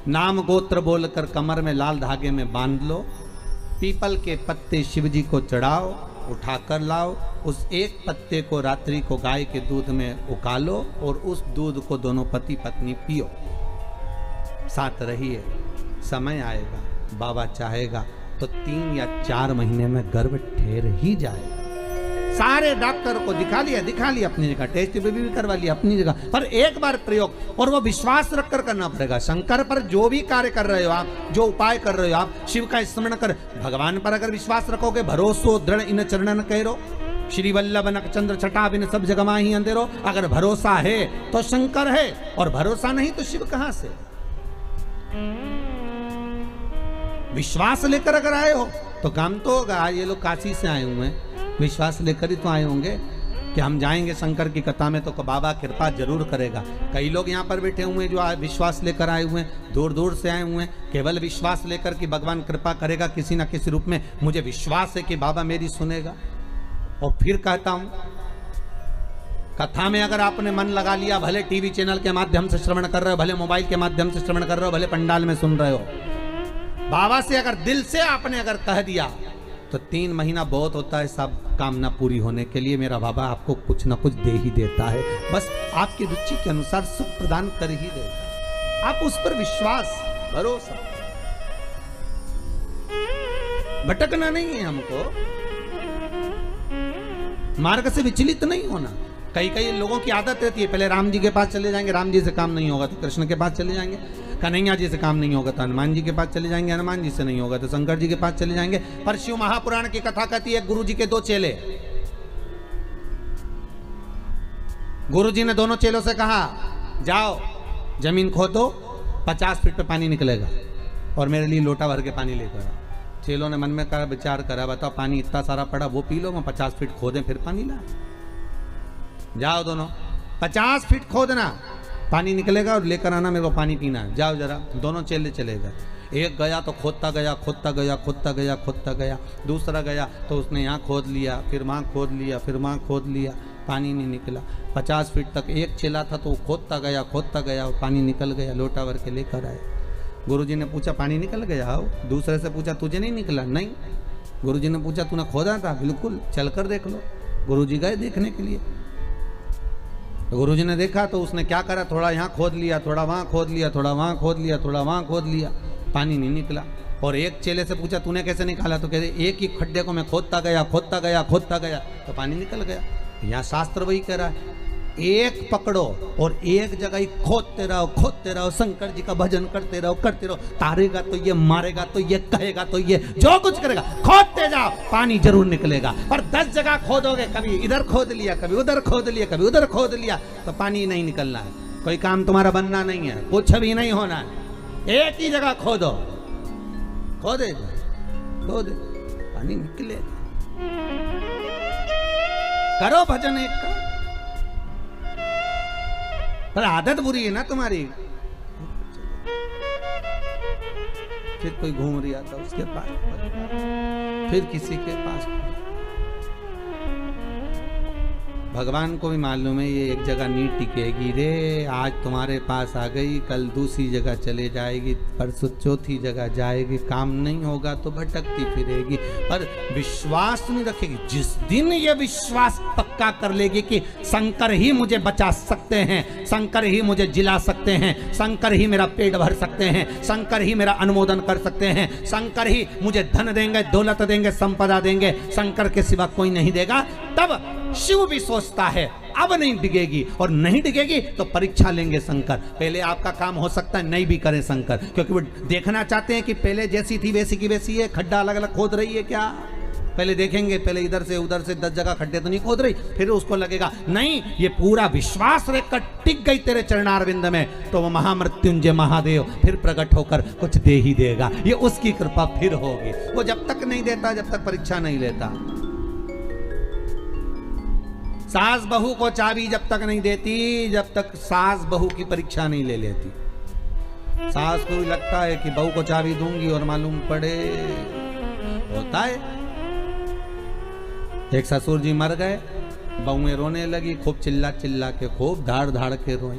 [SPEAKER 1] नाम गोत्र बोलकर कमर में लाल धागे में बांध लो। पीपल के पत्ते शिव जी को चढ़ाओ, उठाकर लाओ। उस एक पत्ते को रात्रि को गाय के दूध में उकालो और उस दूध को दोनों पति पत्नी पियो। साथ रहिए, समय आएगा, बाबा चाहेगा तो 3 या 4 महीने में गर्भ ठहर ही जाएगा। सारे डॉक्टर को दिखा लिया अपनी जगह, टेस्ट भी करवा लिया अपनी जगह, पर एक बार प्रयोग और वो विश्वास रखकर करना पड़ेगा। शंकर पर जो भी कार्य कर रहे हो आप, जो उपाय कर रहे हो आप, शिव का स्मरण कर, भगवान पर अगर विश्वास रखोगे, भरोसो दृढ़ इन चरणन कहो, श्री वल्लभ नखचंद्र छटा बिन सब जगह माही अंधेरो। अगर भरोसा है तो शंकर है, और भरोसा नहीं तो शिव कहां से। विश्वास लेकर अगर आए हो तो काम तो होगा। ये लोग काशी से आए हुए हैं, विश्वास लेकर ही तो आए होंगे कि हम जाएंगे शंकर की कथा में तो बाबा कृपा जरूर करेगा। कई लोग यहाँ पर बैठे हुए हैं जो विश्वास लेकर आए हुए हैं, दूर दूर से आए हुए हैं, केवल विश्वास लेकर कि भगवान कृपा करेगा किसी ना किसी रूप में, मुझे विश्वास है कि बाबा मेरी सुनेगा। और फिर कहता हूं, कथा में अगर आपने मन लगा लिया, भले टीवी चैनल के माध्यम से श्रवण कर रहे हो, भले मोबाइल के माध्यम से श्रवण कर रहे हो, भले पंडाल में सुन रहे हो, बाबा से अगर दिल से आपने अगर कह दिया तो 3 महीना बहुत होता है सब कामना पूरी होने के लिए। मेरा बाबा आपको कुछ ना कुछ दे ही देता है, बस आपकी रुचि के अनुसार सुख प्रदान कर ही देता। आप उस पर विश्वास, भरोसा, भटकना नहीं है हमको, मार्ग से विचलित नहीं होना। कई लोगों की आदत रहती है, पहले राम जी के पास चले जाएंगे, राम जी से काम नहीं होगा तो कृष्ण के पास चले जाएंगे, कन्हैया जी से काम नहीं होगा तो हनुमान जी के पास चले जाएंगे, हनुमान जी से नहीं होगा तो शंकर जी के पास चले जाएंगे। पर शिव महापुराण की कथा कहती है, गुरु जी के 2 चेले, गुरु जी ने दोनों चेलों से कहा, जाओ जमीन खोदो, 50 फीट पे पानी निकलेगा और मेरे लिए लोटा भर के पानी लेकर आओ। चेलों ने मन में कहा, विचार करा, बताओ पानी इतना सारा पड़ा, वो पी लो, मैं 50 फीट खोदें फिर पानी ला। जाओ दोनों, 50 फीट खोदना, पानी निकलेगा और लेकर आना, मेरे को पानी पीना है, जाओ जरा। दोनों चेले चले गए। एक गया तो खोदता गया, दूसरा गया तो उसने यहाँ खोद लिया, फिर वहाँ खोद लिया, फिर वहाँ खोद लिया, पानी नहीं निकला। 50 फीट तक एक चेला था तो वो खोदता गया और पानी निकल गया, लोटा भर के लेकर आए। गुरुजी ने पूछा, पानी निकल गया? हो। दूसरे से पूछा, तुझे नहीं निकला? नहीं। गुरुजी ने पूछा, तूने खोदा था? बिल्कुल, चलकर देख लो। गुरुजी गए देखने के लिए, गुरुजी ने देखा तो उसने क्या करा, थोड़ा यहाँ खोद लिया, थोड़ा वहाँ खोद लिया, थोड़ा वहाँ खोद लिया, थोड़ा वहाँ खोद लिया, पानी नहीं निकला। और एक चेले से पूछा, तूने कैसे निकाला? तो कहते, एक ही खड्डे को मैं खोदता गया तो पानी निकल गया। यहाँ शास्त्र वही कह रहा है, एक पकड़ो और एक जगह ही खोदते रहो, शंकर जी का भजन करते रहो। तारेगा तो ये, मारेगा तो ये, कहेगा तो ये, जो कुछ करेगा खोदते जाओ, पानी जरूर निकलेगा। और 10 जगह खोदोगे, कभी इधर खोद लिया, कभी उधर खोद लिया, कभी उधर खोद लिया, तो पानी नहीं निकलना है। कोई काम तुम्हारा बनना नहीं है, कुछ भी नहीं होना है। एक ही जगह खोदो, खोदे पानी निकलेगा। करो भजन एक का, पर आदत बुरी है ना तुम्हारी। फिर कोई घूम रहा था उसके पास, फिर किसी के पास। भगवान को भी मालूम है ये एक जगह नहीं टिकेगी रे, आज तुम्हारे पास आ गई, कल दूसरी जगह चले जाएगी, परसों चौथी जगह जाएगी, काम नहीं होगा तो भटकती फिरेगी, पर विश्वास नहीं रखेगी। जिस दिन ये विश्वास पक्का कर लेगी कि शंकर ही मुझे बचा सकते हैं, शंकर ही मुझे जिला सकते हैं, शंकर ही मेरा पेट भर सकते हैं, शंकर ही मेरा अनुमोदन कर सकते हैं, शंकर ही मुझे धन देंगे, दौलत देंगे, संपदा देंगे, शंकर के सिवा कोई नहीं देगा, तब शिव भी सोचता है अब नहीं डिगेगी, और नहीं डिगेगी तो परीक्षा लेंगे शंकर। पहले आपका काम हो सकता है नहीं भी करे शंकर, क्योंकि वो देखना चाहते हैं कि पहले जैसी थी वैसी की वैसी है, खड्डा अलग अलग खोद रही है क्या, पहले देखेंगे, पहले इधर से उधर से 10 जगह खड्डे तो नहीं खोद रही, फिर उसको लगेगा नहीं ये पूरा विश्वास रखकर टिक गई तेरे चरणारविंद में, तो वो महामृत्युंजय महादेव फिर प्रकट होकर कुछ दे ही देगा, ये उसकी कृपा फिर होगी। वो जब तक नहीं देता, जब तक परीक्षा नहीं लेता। सास बहू को चाबी जब तक नहीं देती, जब तक सास बहू की परीक्षा नहीं ले लेती। सास को भी लगता है कि बहू को चाबी दूंगी और मालूम पड़े होता है। एक ससुर जी मर गए, बहुएं रोने लगी, खूब चिल्ला चिल्ला के, खूब धाड़ धाड़ के रोए।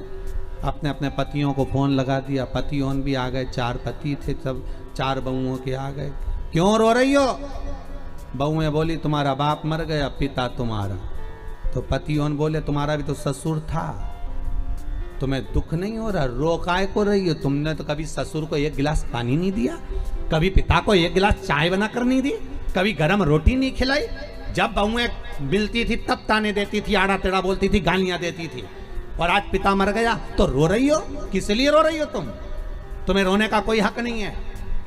[SPEAKER 1] अपने अपने पतियों को फोन लगा दिया, पतियों भी आ गए, 4 पति थे, सब 4 बहुओं के आ गए। क्यों रो रही हो? बहुएं बोली तुम्हारा बाप मर गया, पिता तुम्हारा। तो पतियों बोले तुम्हारा भी तो ससुर था, तुम्हें दुख नहीं हो रहा, रो काय को रही हो? तुमने तो कभी ससुर को 1 गिलास पानी नहीं दिया, कभी पिता को 1 गिलास चाय बनाकर नहीं दी, कभी गरम रोटी नहीं खिलाई, जब बहुएं मिलती थी तब ताने देती थी, आड़ा टेढ़ा बोलती थी, गालियां देती थी। और आज पिता मर गया तो रो रही हो? किस लिए रो रही हो तुम? तुम्हें रोने का कोई हक नहीं है।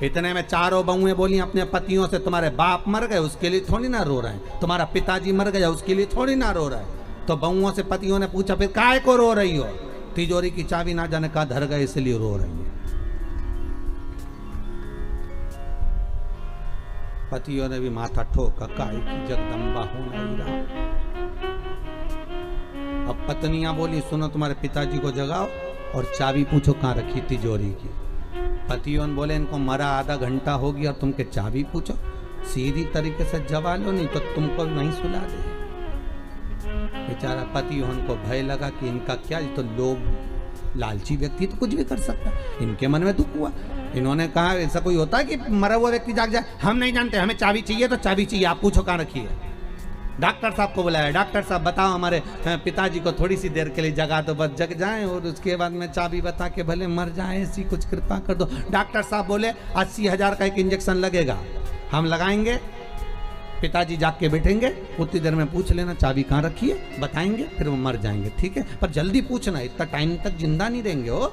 [SPEAKER 1] इतने में चारों बहुएं बोली अपने पतियों से, तुम्हारे बाप मर गए उसके लिए थोड़ी ना रो रहे हैं, तुम्हारा पिताजी मर गया उसके लिए थोड़ी ना रो रहे हैं। तो बहुओं से पतियों ने पूछा, फिर काहे को रो रही हो? तिजोरी की चाबी ना जाने का धर गए इसलिए रो रही है। पतियों ने भी माथा ठोका, काहे की जगदम्बा हो नहीं रहा। अब पत्नियां बोली, सुनो तुम्हारे पिताजी को जगाओ और चाबी पूछो कहाँ रखी तिजोरी की। पतियों ने बोले, इनको मरा आधा घंटा हो गया और तुमके चाबी पूछो? सीधी तरीके से जवाब लो, नहीं तो तुमको नहीं सुला दे। बेचारा पतियों को भय लगा कि इनका क्या, तो लोग लालची व्यक्ति तो कुछ भी कर सकता। इनके मन में दुख हुआ। इन्होंने कहा, ऐसा कोई होता है कि मरा हुआ व्यक्ति जाग जाए? हम नहीं जानते, हमें चाबी चाहिए तो चाबी चाहिए, आप पूछो कहाँ रखी है। डॉक्टर साहब को बुलाया, डॉक्टर साहब बताओ हमारे पिताजी को थोड़ी सी देर के लिए जगा दो, बस जग जाएं और उसके बाद में चाबी बता के भले मर जाए, ऐसी कुछ कृपा कर दो। डॉक्टर साहब बोले 80,000 का एक इंजेक्शन लगेगा, हम लगाएंगे, पिताजी जाग के बैठेंगे, उतनी देर में पूछ लेना चाबी कहाँ रखी है, बताएंगे, फिर वो मर जाएंगे, ठीक है? पर जल्दी पूछना, इतना टाइम तक जिंदा नहीं रहेंगे हो।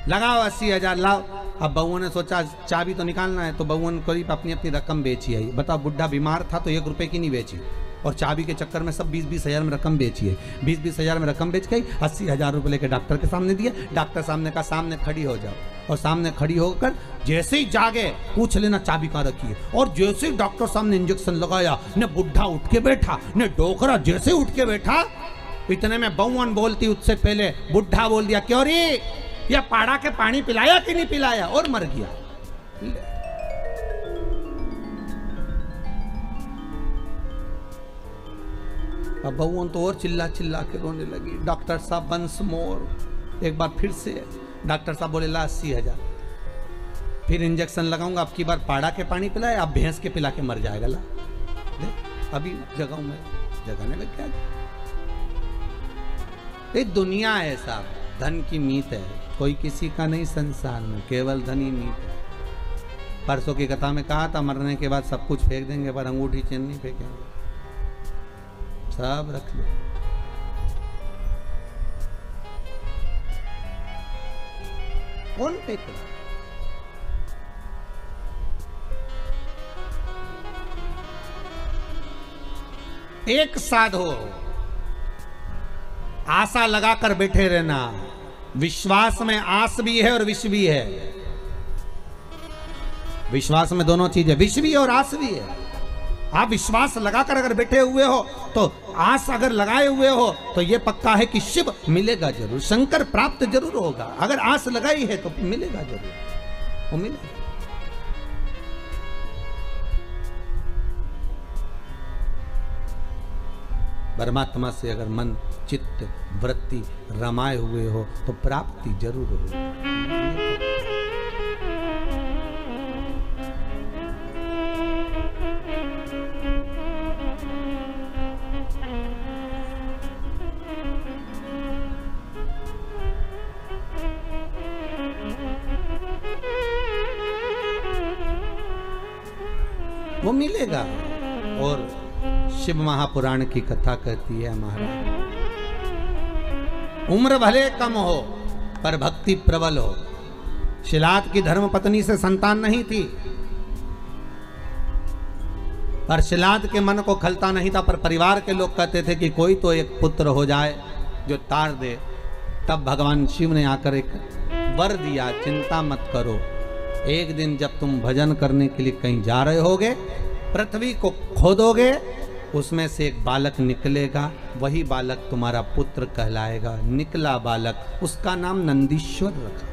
[SPEAKER 1] लगाओ 80,000 लाओ। अब बउओं ने सोचा चाबी तो निकालना है, तो बउओं ने करीब अपनी अपनी रकम बेची है। बताओ, बुढ़ा बीमार था तो 1 रुपए की नहीं बेची, और चाबी के चक्कर में सब 20-20 हज़ार में रकम बेची है। 20-20 हज़ार में रकम बेच गई, 80,000 रुपये लेके डॉक्टर के सामने दिए। डॉक्टर सामने कहा, सामने खड़ी हो जाओ। और सामने खड़ी होकर जैसे ही जागे पूछ लेना चाबी कहाँ रखी है। और जैसे ही डॉक्टर सामने इंजेक्शन लगाया, ने बुढ़ा उठ के बैठा, ने डोकरा जैसे उठ के बैठा, इतने में बउवन बोलती उससे पहले बुढ़ा बोल दिया, क्यों रे, या पाड़ा के पानी पिलाया कि नहीं पिलाया, और मर गया। अब बउवन तो और चिल्ला चिल्ला के रोने लगी। डॉक्टर साहब वंस मोर, एक बार फिर से। डॉक्टर साहब बोले, ला 80,000, फिर इंजेक्शन लगाऊंगा, अब की बार पाड़ा के पानी पिलाए, अब भैंस के पिला के मर जाएगा। ला अभी जगाऊं मैं, जगाने में क्या। ये दुनिया है साहब, धन की मीत है, कोई किसी का नहीं संसार में, केवल धन ही मीत है। परसों की कथा में कहा था, मरने के बाद सब कुछ फेंक देंगे पर अंगूठी चेन नहीं फेंकेंगे, सब रख लो। कौन फेंकेगा? एक साधो, आशा लगाकर बैठे रहना। विश्वास में आस भी है और विष भी है। विश्वास में दोनों चीजें, विष भी है और आस भी है। आप विश्वास लगाकर अगर बैठे हुए हो, तो आस अगर लगाए हुए हो, तो यह पक्का है कि शिव मिलेगा जरूर, शंकर प्राप्त जरूर होगा। अगर आस लगाई है तो मिलेगा जरूर, वो मिलेगा। परमात्मा से अगर मन चित्त वृत्ति रमाए हुए हो तो प्राप्ति जरूर होगी। वो मिलेगा। और शिव महापुराण की कथा कहती है, महाराज उम्र भले कम हो पर भक्ति प्रबल हो। शिलाद की धर्म पत्नी से संतान नहीं थी, पर शिलाद के मन को खलता नहीं था, पर परिवार के लोग कहते थे कि कोई तो एक पुत्र हो जाए जो तार दे। तब भगवान शिव ने आकर एक वर दिया, चिंता मत करो, एक दिन जब तुम भजन करने के लिए कहीं जा रहे होगे, पृथ्वी को खोदोगे, उसमें से एक बालक निकलेगा, वही बालक तुम्हारा पुत्र कहलाएगा। निकला बालक, उसका नाम नंदीश्वर रखा।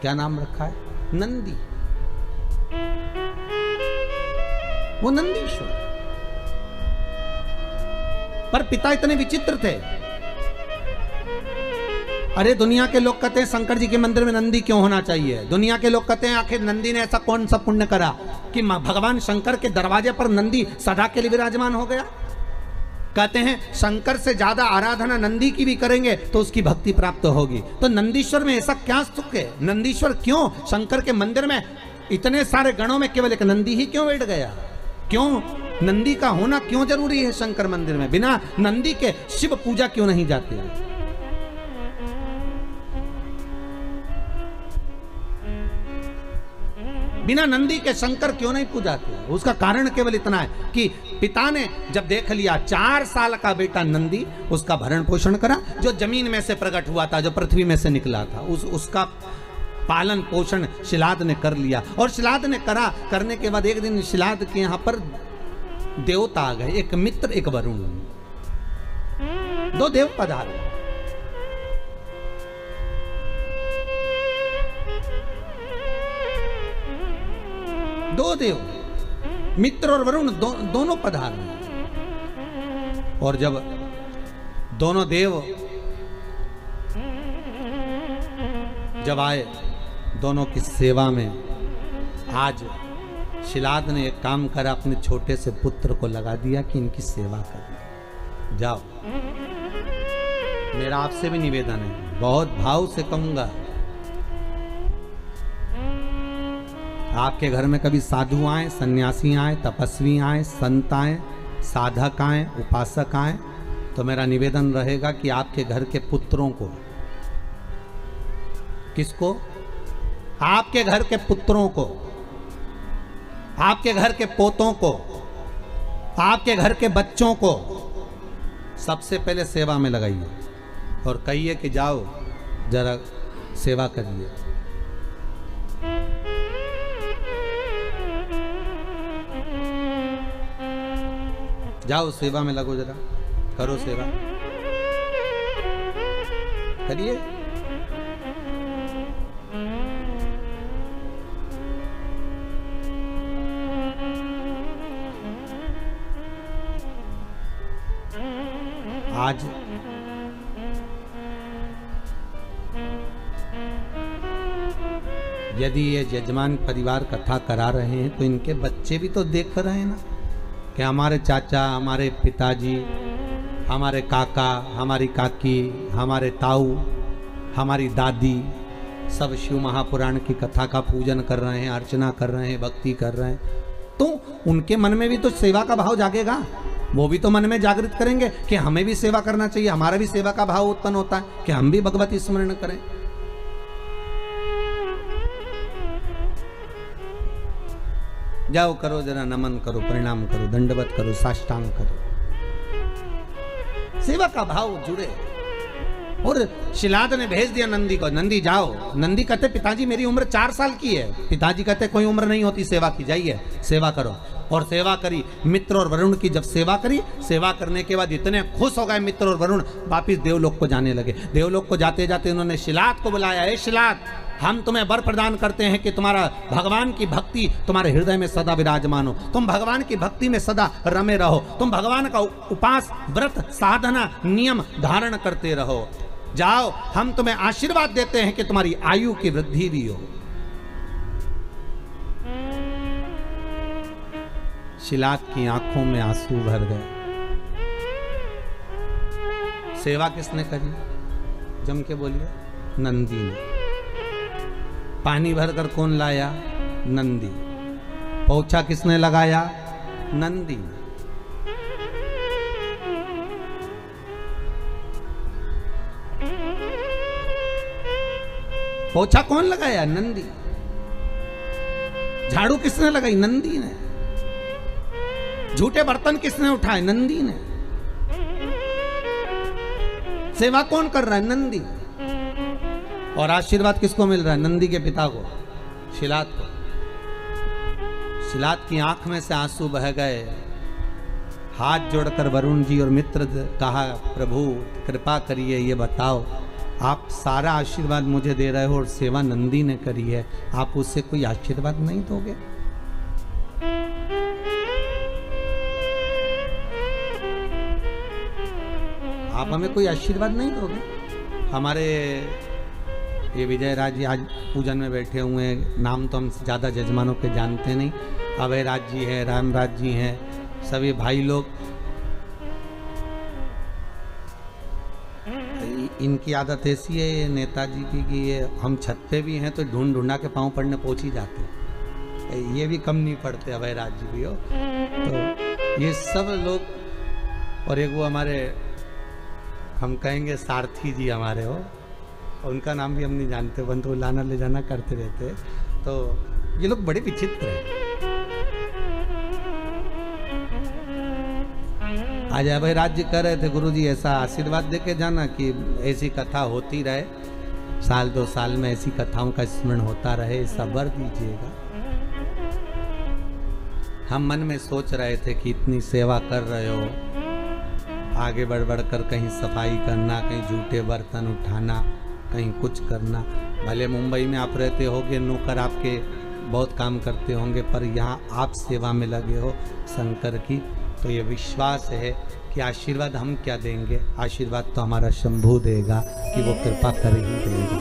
[SPEAKER 1] क्या नाम रखा है? नंदी। वो नंदीश्वर। पर पिता इतने विचित्र थे। अरे दुनिया के लोग कहते हैं शंकर जी के मंदिर में नंदी क्यों होना चाहिए। दुनिया के लोग कहते हैं आखिर नंदी ने ऐसा कौन सा पुण्य करा कि भगवान शंकर के दरवाजे पर नंदी सदा के लिए विराजमान हो गया। कहते हैं शंकर से ज्यादा आराधना नंदी की भी करेंगे तो उसकी भक्ति प्राप्त होगी। तो नंदीश्वर में ऐसा क्या सुख है? नंदीश्वर क्यों शंकर के मंदिर में इतने सारे गणों में केवल एक नंदी ही क्यों बैठ गया? क्यों नंदी का होना क्यों जरूरी है शंकर मंदिर में? बिना नंदी के शिव पूजा क्यों नहीं जाती है? बिना नंदी के शंकर क्यों नहीं पूजाते? उसका कारण केवल इतना है कि पिता ने जब देख लिया 4 साल का बेटा नंदी, उसका भरण पोषण करा, जो जमीन में से प्रकट हुआ था, जो पृथ्वी में से निकला था, उसका पालन पोषण शिलाद ने कर लिया। और शिलाद ने करने के बाद एक दिन शिलाद के यहाँ पर देवता आ गए, एक मित्र एक वरुण, 2 देव पधारे। दो देव, मित्र और वरुण दोनों पधारे। और जब दोनों देव जब आए दोनों की सेवा में, आज शिलाद ने एक काम करा, अपने छोटे से पुत्र को लगा दिया कि इनकी सेवा करिए। जाओ, मेरा आपसे भी निवेदन है, बहुत भाव से कहूंगा, आपके घर में कभी साधु आए, सन्यासी आए, तपस्वी आए, संत आए, साधक आए, उपासक आए, तो मेरा निवेदन रहेगा कि आपके घर के पुत्रों को, किसको? आपके घर के पुत्रों को, आपके घर के पोतों को, आपके घर के बच्चों को सबसे पहले सेवा में लगाइए और कहिए कि जाओ जरा सेवा करिए। जाओ सेवा में लगो, जरा करो सेवा, करिए। आज यदि ये यजमान परिवार कथा करा रहे हैं तो इनके बच्चे भी तो देख रहे हैं ना कि हमारे चाचा, हमारे पिताजी, हमारे काका, हमारी काकी, हमारे ताऊ, हमारी दादी सब शिव महापुराण की कथा का पूजन कर रहे हैं, अर्चना कर रहे हैं, भक्ति कर रहे हैं, तो उनके मन में भी तो सेवा का भाव जागेगा। वो भी तो मन में जागृत करेंगे कि हमें भी सेवा करना चाहिए, हमारा भी सेवा का भाव उत्पन्न होता है कि हम भी भगवती स्मरण करें। जाओ करो, जरा नमन करो, प्रणाम करो, दंडवत करो, साष्टांग करो, सेवा का भाव जुड़े। और शिलाद ने भेज दिया नंदी को, नंदी जाओ। नंदी कहते पिताजी मेरी उम्र 4 साल की है। पिताजी कहते कोई उम्र नहीं होती सेवा की, जाइए सेवा करो। और सेवा करी, मित्र और वरुण की जब सेवा करी, सेवा करने के बाद इतने खुश हो गए मित्र और वरुण, वापिस देवलोक को जाने लगे। देवलोक को जाते जाते उन्होंने शिलाद को बुलाया, ए शिलाद, हम तुम्हें वर प्रदान करते हैं कि तुम्हारा भगवान की भक्ति तुम्हारे हृदय में सदा विराजमान हो, तुम भगवान की भक्ति में सदा रमे रहो, तुम भगवान का उपास, व्रत, साधना, नियम धारण करते रहो। जाओ, हम तुम्हें आशीर्वाद देते हैं कि तुम्हारी आयु की वृद्धि भी हो। शिलाद की आंखों में आंसू भर गए। सेवा किसने करी? जम के बोलिए, नंदी ने। पानी भरकर कौन लाया? नंदी। पोछा किसने लगाया? नंदी। पोछा कौन लगाया? नंदी। झाड़ू किसने लगाई? नंदी ने। झूठे बर्तन किसने उठाए? नंदी ने। सेवा कौन कर रहा है? नंदी। और आशीर्वाद किसको मिल रहा है? नंदी के पिता को, शिलाद को। शिलाद की आंख में से आंसू बह गए। हाथ जोड़कर वरुण जी और मित्र कहा, प्रभु कृपा करिए, ये बताओ आप सारा आशीर्वाद मुझे दे रहे हो और सेवा नंदी ने करी है, आप उससे कोई आशीर्वाद नहीं दोगे? आप हमें कोई आशीर्वाद नहीं दोगे? हमारे ये विजय राज जी आज पूजन में बैठे हुए हैं, नाम तो हम ज़्यादा जजमानों के जानते नहीं। अभय राज जी हैं, रामराज जी हैं, सभी भाई लोग। इनकी आदत ऐसी है नेताजी की कि ये हम छत पे भी हैं तो ढूंढ ढूंढा के पाँव पड़ने पहुँच ही जाते हैं। ये भी कम नहीं पड़ते, अभय राज जी भी हो। तो ये सब लोग, और एक वो हमारे, हम कहेंगे सारथी जी हमारे हो, उनका नाम भी हम नहीं जानते, बंधु लाना ले जाना करते रहते। तो ये लोग बड़े विचित्र हैं। आज भाई राज्य कर रहे थे, गुरुजी ऐसा आशीर्वाद दे के जाना कि ऐसी कथा होती रहे, साल 2 साल में ऐसी कथाओं का स्मरण होता रहे, ऐसा वर दीजिएगा। हम मन में सोच रहे थे कि इतनी सेवा कर रहे हो, आगे बढ़ बढ़ कर कहीं सफाई करना, कहीं जूठे बर्तन उठाना, कहीं कुछ करना। भले मुंबई में आप रहते होगे, नौकर आपके बहुत काम करते होंगे, पर यहाँ आप सेवा में लगे हो शंकर की, तो ये विश्वास है कि आशीर्वाद हम क्या देंगे, आशीर्वाद तो हमारा शंभू देगा कि वो कृपा कर ही देगा।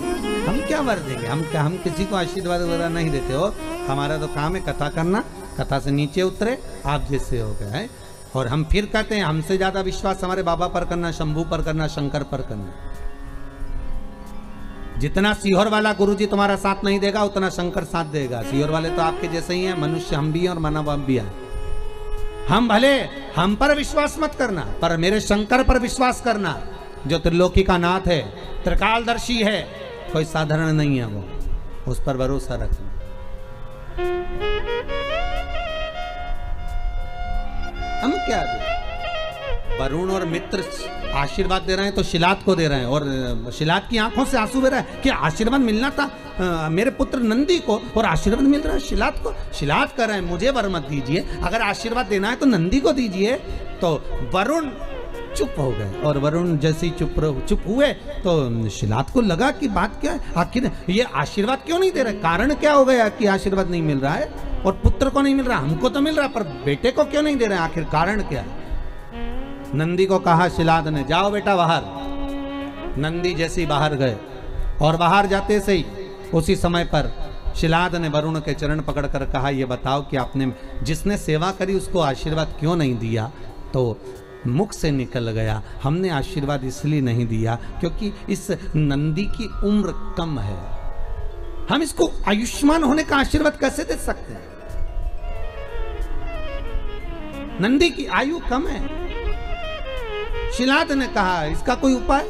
[SPEAKER 1] हम क्या वर देंगे, हम किसी को आशीर्वाद वगैरह नहीं देते हो। हमारा तो काम है कथा करना, कथा से नीचे उतरे आप जैसे हो गए हैं। और हम फिर कहते हैं हमसे ज्यादा विश्वास हमारे बाबा पर करना, शंभू पर करना, शंकर पर करना। जितना सीहोर वाला गुरुजी तुम्हारा साथ नहीं देगा, उतना शंकर साथ देगा। सीहोर वाले तो आपके जैसे ही हैं, मनुष्य हम भी हैं और मानव हम भी हैं। हम भले हम पर विश्वास मत करना, पर मेरे शंकर पर विश्वास करना, जो त्रिलोकी का नाथ है, त्रिकालदर्शी है, कोई साधारण नहीं है वो, उस पर भरोसा रखना। हम क्या दे? वरुण और मित्र आशीर्वाद दे रहे हैं तो शिलात को दे रहे हैं, और शिलात की आंखों से आंसू बह रहा है कि आशीर्वाद मिलना था मेरे पुत्र नंदी को, और आशीर्वाद मिल रहा है शिलात को। शिलात कर रहे हैं मुझे वर मत दीजिए, अगर आशीर्वाद देना है तो नंदी को दीजिए। तो वरुण चुप हो गए, और वरुण जैसे ही चुप हुए तो शिलात को लगा कि बात क्या है, आखिर ये आशीर्वाद क्यों नहीं दे रहे, कारण क्या हो गया कि आशीर्वाद नहीं मिल रहा है, और पुत्र को नहीं मिल रहा, हमको तो मिल रहा पर बेटे को क्यों नहीं दे रहे, आखिर कारण क्या है। नंदी को कहा शिलाद ने, जाओ बेटा बाहर। नंदी जैसे ही बाहर गए, और बाहर जाते से ही उसी समय पर शिलाद ने वरुण के चरण पकड़कर कहा, ये बताओ कि आपने जिसने सेवा करी उसको आशीर्वाद क्यों नहीं दिया। तो मुख से निकल गया, हमने आशीर्वाद इसलिए नहीं दिया क्योंकि इस नंदी की उम्र कम है, हम इसको आयुष्मान होने का आशीर्वाद कैसे दे सकते हैं। नंदी की आयु कम है। शिलाद ने कहा इसका कोई उपाय।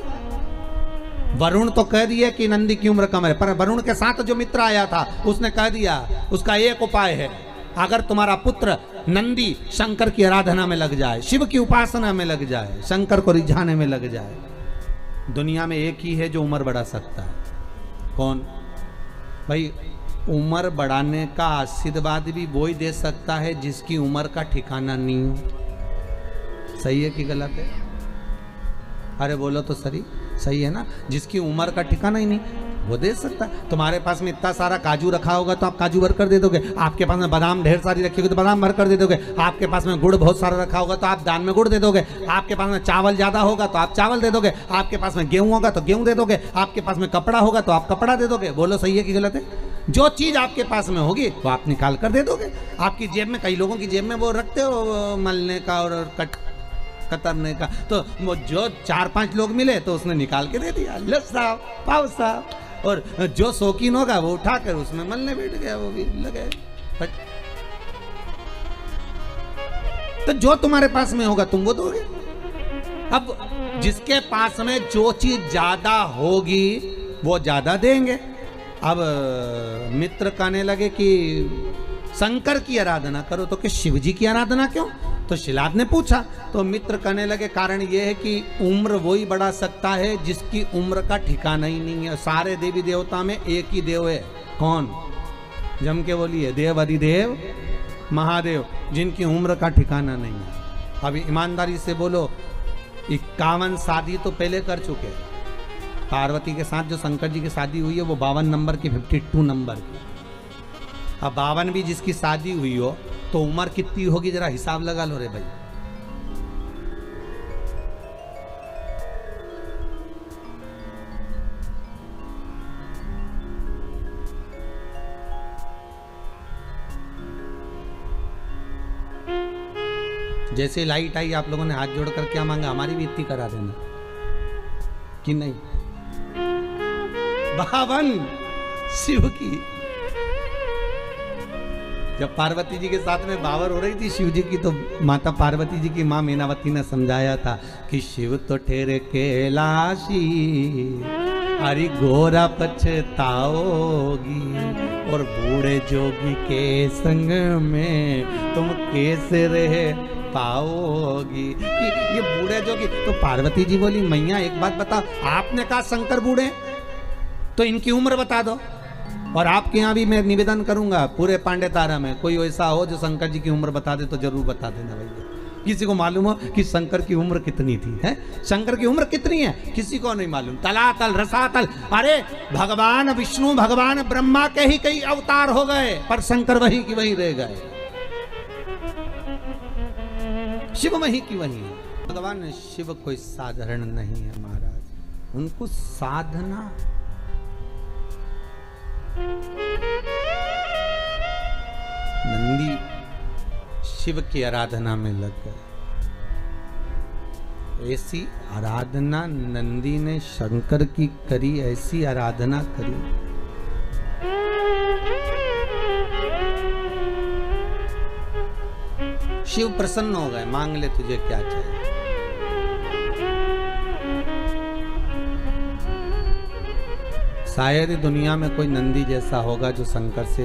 [SPEAKER 1] वरुण तो कह दिया कि नंदी की उम्र कम है, पर वरुण के साथ जो मित्र आया था उसने कह दिया उसका एक उपाय है, अगर तुम्हारा पुत्र नंदी शंकर की आराधना में लग जाए, शिव की उपासना में लग जाए, शंकर को रिझाने में लग जाए, दुनिया में एक ही है जो उम्र बढ़ा सकता है। कौन भाई? उम्र बढ़ाने का आशीर्वाद भी वो ही दे सकता है जिसकी उम्र का ठिकाना नहीं हो। सही है कि गलत है? अरे बोलो तो सही है ना। जिसकी उम्र का ठिकाना ही नहीं वो दे सकता है। तुम्हारे पास में इतना सारा काजू रखा होगा तो आप काजू भर कर दे दोगे, आपके पास में बादाम ढेर सारी रखी होगी तो बादाम भर कर दे दोगे, आपके पास में गुड़ बहुत सारा रखा होगा तो आप दान में गुड़ दे दोगे, आपके पास में चावल ज्यादा होगा तो आप चावल दे दोगे, आपके पास में गेहूं होगा तो गेहूं दे दोगे, आपके पास में कपड़ा होगा तो आप कपड़ा दे दोगे। बोलो सही है कि गलत है? जो चीज आपके पास में होगी वो आप निकाल कर दे दोगे। आपकी जेब में, कई लोगों की जेब में वो रखते हो मलने का और कतरने का, तो वो जो 4-5 लोग मिले तो उसने निकाल के दे दिया, लो साहब, पाओ साहब। और जो शौकीन होगा वो उठाकर उसमें मलने बैठ गया, वो भी लगे। तो जो तुम्हारे पास में होगा तुम वो दोगे। अब जिसके पास में जो चीज ज्यादा होगी वो ज्यादा देंगे। अब मित्र कहने लगे कि शंकर की आराधना करो, तो कि शिव जी की आराधना क्यों? तो शिलाद ने पूछा, तो मित्र कहने लगे कारण यह है कि उम्र वही बढ़ा सकता है जिसकी उम्र का ठिकाना ही नहीं है। सारे देवी देवता में एक ही देव है, कौन? जम के बोलिए, देव अधिदेव महादेव, जिनकी उम्र का ठिकाना नहीं है। अभी ईमानदारी से बोलो, 51 शादी तो पहले कर चुके। पार्वती के साथ जो शंकर जी की शादी हुई है वो 52 नंबर की, 52 नंबर की। अब 52 भी जिसकी शादी हुई हो तो उम्र कितनी होगी जरा हिसाब लगा लो रे भाई। जैसे लाइट आई आप लोगों ने हाथ जोड़कर क्या मांगा? हमारी भी इतनी करा देना कि नहीं? 52 शिव की। जब पार्वती जी के साथ में बावर हो रही थी शिव जी की, तो माता पार्वती जी की माँ मीनावती ने समझाया था कि शिव तो ठहरे कैलाशी, अरे गोरा पछताओगी, और बूढ़े जोगी के संग में तुम कैसे रह पाओगी। कि ये बूढ़े जोगी, तो पार्वती जी बोली मैया एक बात बताओ, आपने कहा शंकर बूढ़े, तो इनकी उम्र बता दो। और आपके यहाँ भी मैं निवेदन करूंगा पूरे पांडे तारा में कोई ऐसा हो जो शंकर जी की उम्र बता दे तो जरूर बता देना भैया। किसी को मालूम हो कि शंकर की उम्र कितनी थी? है शंकर की उम्र कितनी है? किसी को नहीं मालूम। तलातल रसातल, अरे भगवान विष्णु भगवान ब्रह्मा के ही कई अवतार हो गए, पर शंकर वही की वही रह गए, शिव वही की वही है। भगवान शिव कोई साधारण नहीं है महाराज, उनको साधना नंदी शिव की आराधना में लग गए। ऐसी आराधना नंदी ने शंकर की करी, ऐसी आराधना करी। शिव प्रसन्न हो गए, मांग ले तुझे क्या चाहिए। शायद दुनिया में कोई नंदी जैसा होगा जो शंकर से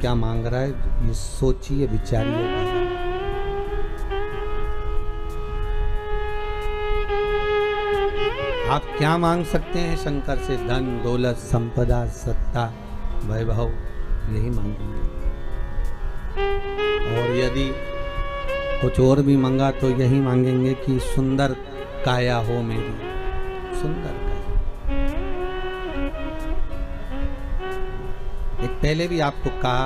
[SPEAKER 1] क्या मांग रहा है, ये सोचिए विचारिए। आप क्या मांग सकते हैं शंकर से? धन दौलत संपदा सत्ता वैभव, यही मांगेंगे। और यदि कुछ और भी मांगा तो यही मांगेंगे कि सुंदर काया हो मेरी, सुंदर काया। एक पहले भी आपको कहा,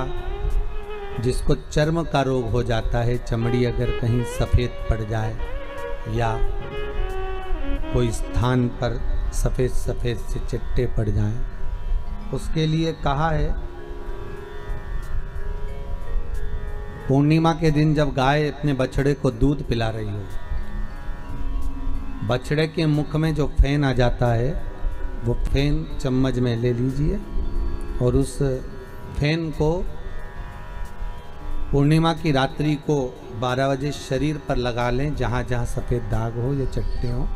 [SPEAKER 1] जिसको चर्म का रोग हो जाता है, चमड़ी अगर कहीं सफेद पड़ जाए या कोई स्थान पर सफेद सफेद से चिट्टे पड़ जाएं, उसके लिए कहा है पूर्णिमा के दिन जब गाय अपने बछड़े को दूध पिला रही हो, बछड़े के मुख में जो फेन आ जाता है वो फेन चम्मच में ले लीजिए और उस फेन को पूर्णिमा की रात्रि को 12 बजे शरीर पर लगा लें, जहाँ जहाँ सफ़ेद दाग हो या चट्टे हो।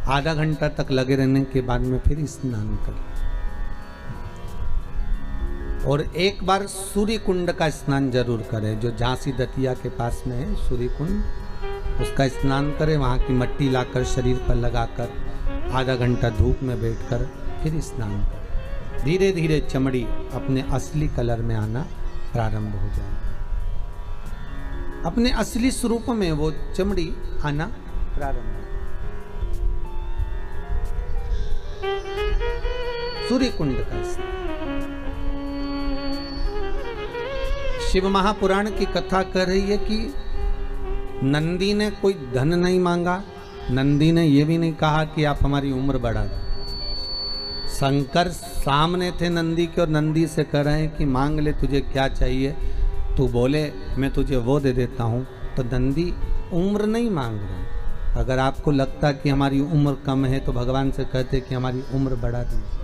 [SPEAKER 1] आधा घंटा तक लगे रहने के बाद में फिर स्नान करें और एक बार सूर्य कुंड का स्नान जरूर करें, जो झांसी दतिया के पास में है सूर्य कुंड, उसका स्नान करें। वहाँ की मट्टी लाकर शरीर पर लगाकर आधा घंटा धूप में बैठकर फिर स्नान करें। धीरे धीरे चमड़ी अपने असली कलर में आना प्रारंभ हो जाए, अपने असली स्वरूप में वो चमड़ी आना प्रारंभ हो। सूर्य कुंड का स्नान। शिव महापुराण की कथा कह रही है कि नंदी ने कोई धन नहीं मांगा, नंदी ने यह भी नहीं कहा कि आप हमारी उम्र बढ़ा दो। शंकर सामने थे नंदी के और नंदी से कह रहे हैं कि मांग ले तुझे क्या चाहिए, तू बोले मैं तुझे वो दे देता हूँ। तो नंदी उम्र नहीं मांग रहे। अगर आपको लगता कि हमारी उम्र कम है तो भगवान से कहते कि हमारी उम्र बढ़ा दीजिए।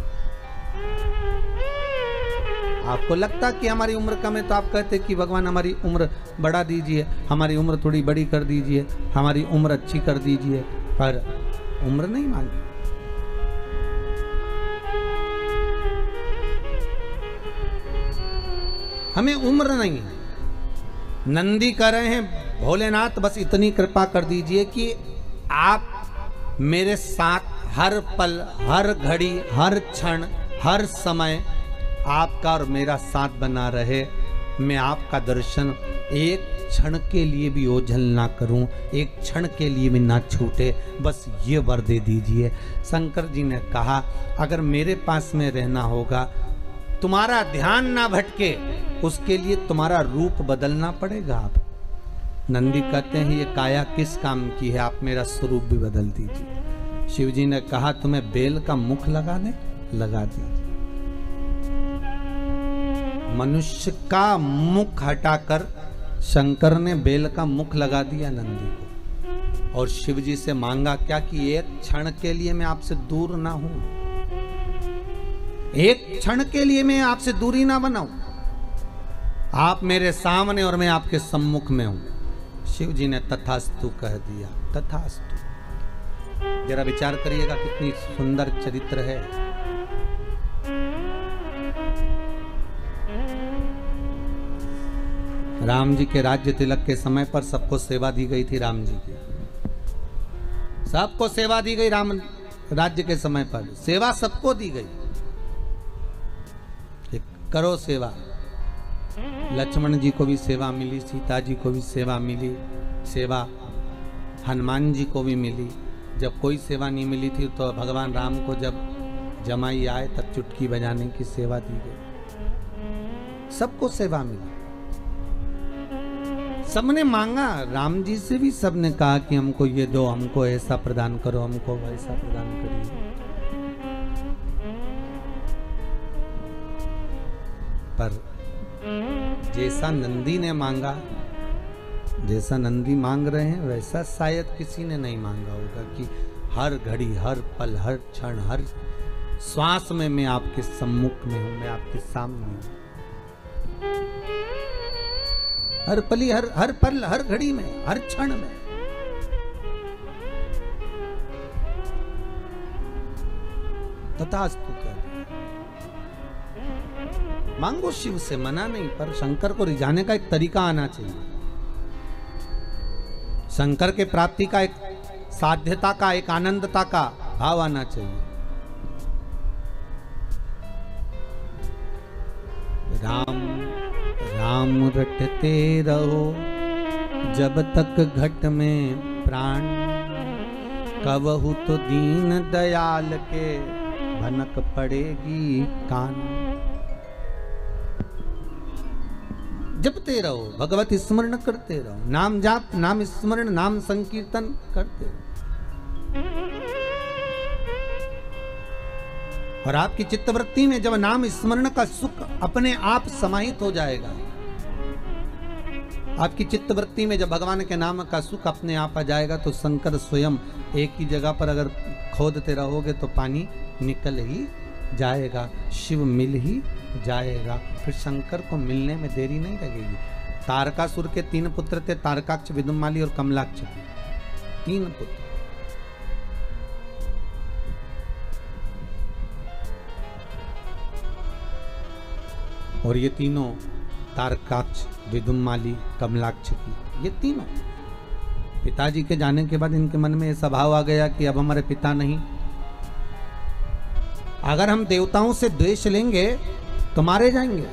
[SPEAKER 1] आपको लगता कि हमारी उम्र कम है तो आप कहते कि भगवान हमारी उम्र बढ़ा दीजिए, हमारी उम्र थोड़ी बड़ी कर दीजिए, हमारी उम्र अच्छी कर दीजिए, पर उम्र नहीं मांगी। हमें उम्र नहीं है। नंदी कह रहे हैं भोलेनाथ बस इतनी कृपा कर दीजिए कि आप मेरे साथ हर पल, हर घड़ी, हर क्षण, हर समय आपका और मेरा साथ बना रहे। मैं आपका दर्शन एक क्षण के लिए भी ओझल ना करूं, एक क्षण के लिए भी ना छूटे, बस ये वर दे दीजिए। शंकर जी ने कहा अगर मेरे पास में रहना होगा, तुम्हारा ध्यान ना भटके, उसके लिए तुम्हारा रूप बदलना पड़ेगा। आप नंदी कहते हैं ये काया किस काम की है, आप मेरा स्वरूप भी बदल दीजिए। शिव जी ने कहा तुम्हें बेल का मुख लगा दे, लगा दीजिए। मनुष्य का मुख हटाकर शंकर ने बेल का मुख लगा दिया नंदी को और शिव जी से मांगा क्या कि एक क्षण के लिए मैं आपसे दूर ना हूं, एक क्षण के लिए मैं आपसे दूरी ना बनाऊं। आप मेरे सामने और मैं आपके सम्मुख में हूं। शिव जी ने तथास्तु कह दिया। तथास्तु। जरा विचार करिएगा कितनी सुंदर चरित्र है। राम जी के राज्य तिलक के समय पर सबको सेवा दी गई थी। राम जी की सबको सेवा दी गई। राम राज्य के समय पर सेवा सबको दी गई। करो सेवा। लक्ष्मण जी को भी सेवा मिली, सीता जी को भी सेवा मिली, सेवा हनुमान जी को भी मिली। जब कोई सेवा नहीं मिली थी तो भगवान राम को जब जमाई आए तब चुटकी बजाने की सेवा दी गई। सबको सेवा मिली, सबने मांगा। राम जी से भी सबने कहा कि हमको ये दो, हमको ऐसा प्रदान करो, हमको वैसा प्रदान करिए। पर जैसा नंदी ने मांगा, जैसा नंदी मांग रहे हैं वैसा शायद किसी ने नहीं मांगा होगा कि हर घड़ी, हर पल, हर क्षण, हर श्वास में मैं आपके सम्मुख में हूं, मैं आपके सामने हूं। हर पली, हर पल, हर घड़ी में, हर क्षण में। तथास्तु कह दिया। मांगो शिव से, मना नहीं, पर शंकर को रिझाने का एक तरीका आना चाहिए। शंकर के प्राप्ति का एक साध्यता का, एक आनंदता का भाव आना चाहिए। राम राम रटते रहो जब तक घट में प्राण, कबहू तो दीन दयाल के भनक पड़ेगी कान। जपते रहो, भगवत स्मरण करते रहो, नाम जाप, नाम स्मरण, नाम संकीर्तन करते रहो। और आपकी चित्तवृत्ति में जब नाम स्मरण का सुख अपने आप समाहित हो जाएगा, आपकी चित्तवृत्ति में जब भगवान के नाम का सुख अपने आप आ जाएगा, तो शंकर स्वयं एक ही जगह पर अगर खोदते रहोगे तो पानी निकल ही जाएगा, शिव मिल ही जाएगा। फिर शंकर को मिलने में देरी नहीं लगेगी। तारकासुर के 3 पुत्र थे, तारकाक्ष, विदुमाली और कमलाक्ष। 3 पुत्र। और ये तीनों, तारकाक्ष, विदुमाली, कमलाक्ष की, ये तीनों पिताजी के जाने के बाद इनके मन में ऐसा भाव आ गया कि अब हमारे पिता नहीं। अगर हम देवताओं से द्वेष लेंगे तो मारे जाएंगे,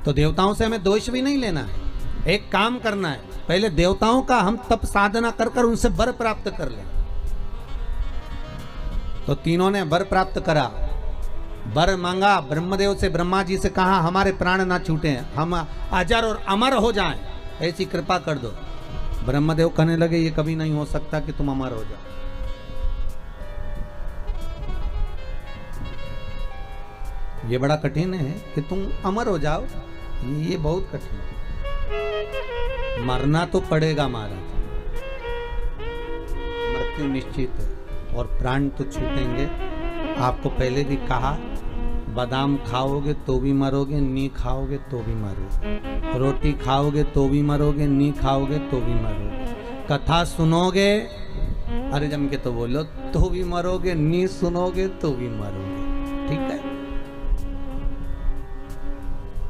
[SPEAKER 1] तो देवताओं से हमें द्वेष भी नहीं लेना है। एक काम करना है, पहले देवताओं का हम तप साधना कर कर उनसे वर प्राप्त कर लें। तो तीनों ने वर प्राप्त करा, वर मांगा ब्रह्मदेव से, ब्रह्मा जी से कहा हमारे प्राण ना छूटे, हम अजर और अमर हो जाएं, ऐसी कृपा कर दो। ब्रह्मदेव कहने लगे ये कभी नहीं हो सकता कि तुम अमर हो जाओ। ये बड़ा कठिन है कि तुम अमर हो जाओ, ये बहुत कठिन है। मरना तो पड़ेगा महाराज, मृत्यु निश्चित है और प्राण तो छूटेंगे। आपको पहले भी कहा, बादाम खाओगे तो भी मरोगे, नी खाओगे तो भी मरोगे, रोटी खाओगे तो भी मरोगे, नी खाओगे तो भी मरोगे, कथा सुनोगे, अरे जम के तो बोलो, तो भी मरोगे, नी सुनोगे तो भी मरोगे। ठीक है।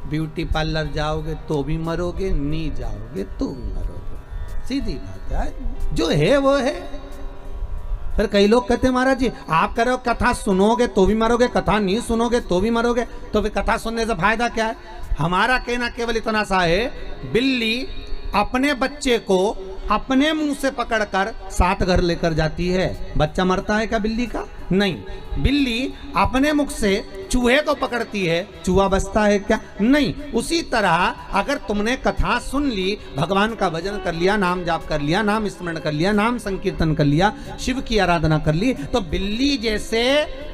[SPEAKER 1] ब्यूटी पार्लर जाओगे तो भी मरोगे, नी जाओगे तो भी मरोगे। सीधी बात है, जो है वो है। फिर कई लोग कहते हैं महाराज जी आप कह रहे हो कथा सुनोगे तो भी मरोगे, कथा नहीं सुनोगे तो भी मरोगे, तो फिर कथा सुनने से फायदा क्या है? हमारा कहना केवल इतना सा है, बिल्ली अपने बच्चे को अपने मुंह से पकड़कर 7 घर लेकर जाती है। बच्चा मरता है क्या बिल्ली का? नहीं। बिल्ली अपने मुख से चूहे को पकड़ती है, चूहा बचता है क्या? नहीं। उसी तरह अगर तुमने कथा सुन ली, भगवान का भजन कर लिया, नाम जाप कर लिया, नाम स्मरण कर लिया, नाम संकीर्तन कर लिया, शिव की आराधना कर ली, तो बिल्ली जैसे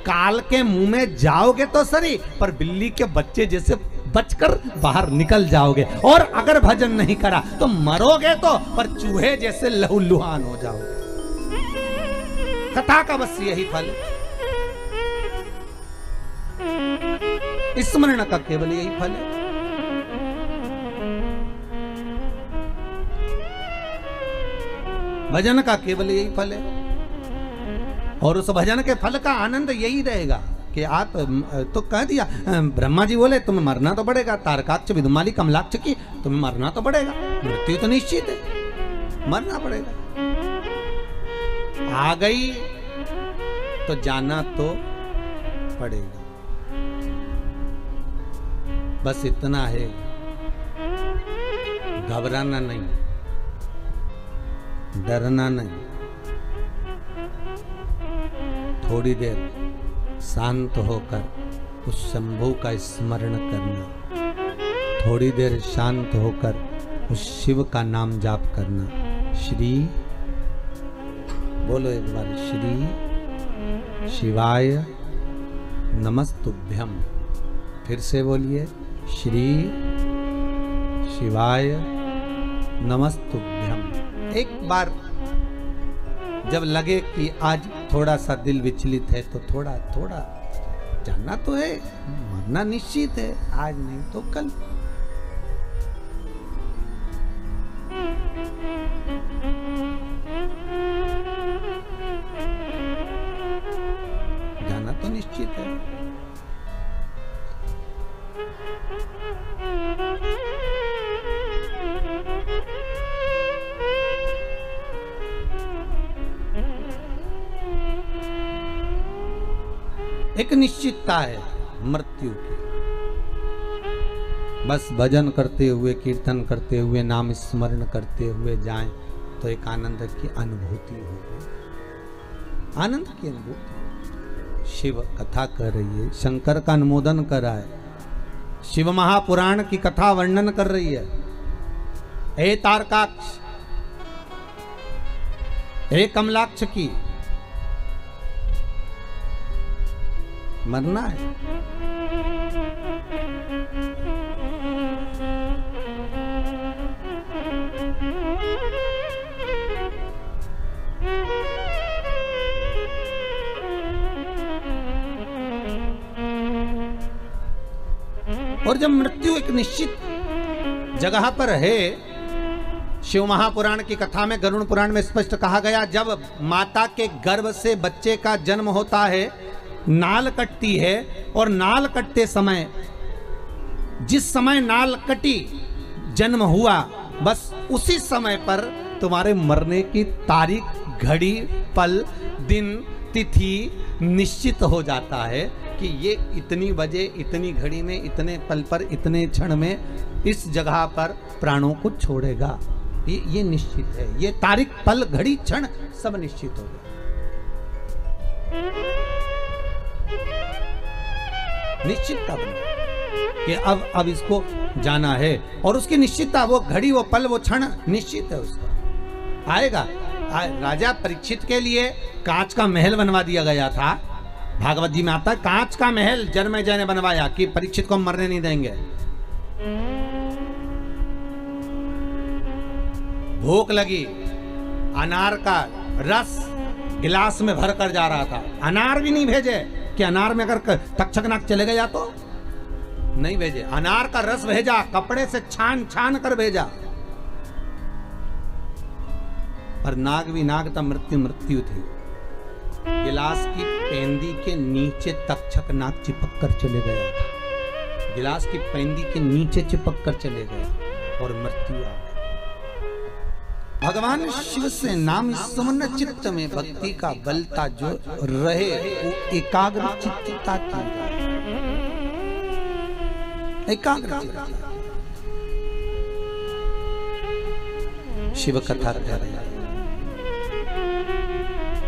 [SPEAKER 1] काल के मुंह में जाओगे तो सही, पर बिल्ली के बच्चे जैसे बचकर बाहर निकल जाओगे। और अगर भजन नहीं करा तो मरोगे तो, पर चूहे जैसे लहूलुहान हो जाओगे। कथा का बस यही फल, स्मरण का केवल यही फल है। भजन का केवल यही फल है, और उस भजन के फल का आनंद यही रहेगा कि आप तो कह दिया, ब्रह्मा जी बोले तुम्हें मरना तो पड़ेगा, तारकाक्ष विदुमाली कमलाक्ष की तुम्हें मरना तो पड़ेगा, मृत्यु तो निश्चित है, मरना पड़ेगा। आ गई तो जाना तो पड़ेगा, बस इतना है, घबराना नहीं, डरना नहीं, थोड़ी देर शांत होकर उस शंभू का स्मरण करना, थोड़ी देर शांत होकर उस शिव का नाम जाप करना। श्री बोलो एक बार, श्री शिवाय नमस्तुभ्यम। फिर से बोलिए, श्री शिवाय नमस्तुभ्यम। एक बार जब लगे कि आज थोड़ा सा दिल विचलित है तो थोड़ा थोड़ा जानना तो है, मरना निश्चित है, आज नहीं तो कल। जाना तो निश्चित है। एक निश्चितता है मृत्यु की, बस भजन करते हुए, कीर्तन करते हुए, नाम स्मरण करते हुए जाएं तो एक आनंद की अनुभूति होगी, आनंद की अनुभूति। शिव कथा कर रही है, शंकर का अनुमोदन कर रहा है, शिव महापुराण की कथा वर्णन कर रही है। हे तारकाक्ष, हे कमलाक्ष की, मरना है। और जब मृत्यु एक निश्चित जगह पर है, शिव महापुराण की कथा में, गरुड़ पुराण में स्पष्ट कहा गया, जब माता के गर्भ से बच्चे का जन्म होता है, नाल कटती है, और नाल कटते समय, जिस समय नाल कटी, जन्म हुआ, बस उसी समय पर तुम्हारे मरने की तारीख, घड़ी, पल, दिन, तिथि निश्चित हो जाता है कि ये इतनी बजे, इतनी घड़ी में, इतने पल पर, इतने क्षण में इस जगह पर प्राणों को छोड़ेगा। ये निश्चित है, ये तारीख, पल, घड़ी, क्षण सब निश्चित हो गया। निश्चितता बनी कि अब इसको जाना है, और उसकी निश्चितता, वो घड़ी, वो पल, वो क्षण निश्चित है, उसका आएगा। राजा परीक्षित के लिए कांच का महल बनवा दिया गया था, भागवत जी में आता है, कांच का महल जन्मेजय ने बनवाया कि परीक्षित को मरने नहीं देंगे। भूख लगी, अनार का रस गिलास में भर कर जा रहा था, अनार भी नहीं भेजे कि अनार में अगर तक्षक नाग चले गया तो नहीं भेजे, अनार का रस भेजा, कपड़े से छान छान कर भेजा, पर नाग भी नाग था, मृत्यु मृत्यु थी। गिलास की पेंदी के नीचे तक्षक नाग चिपक कर चले गया था, गिलास की पेंदी के नीचे चिपक कर चले गया और मृत्यु आ गई। भगवान शिव से नाम स्मरण चित्त में भक्ति का बलता जो रहे, वो एकाग्र चित्तता की, एकाग्र चित्तता। शिव कथा कह रहे हैं,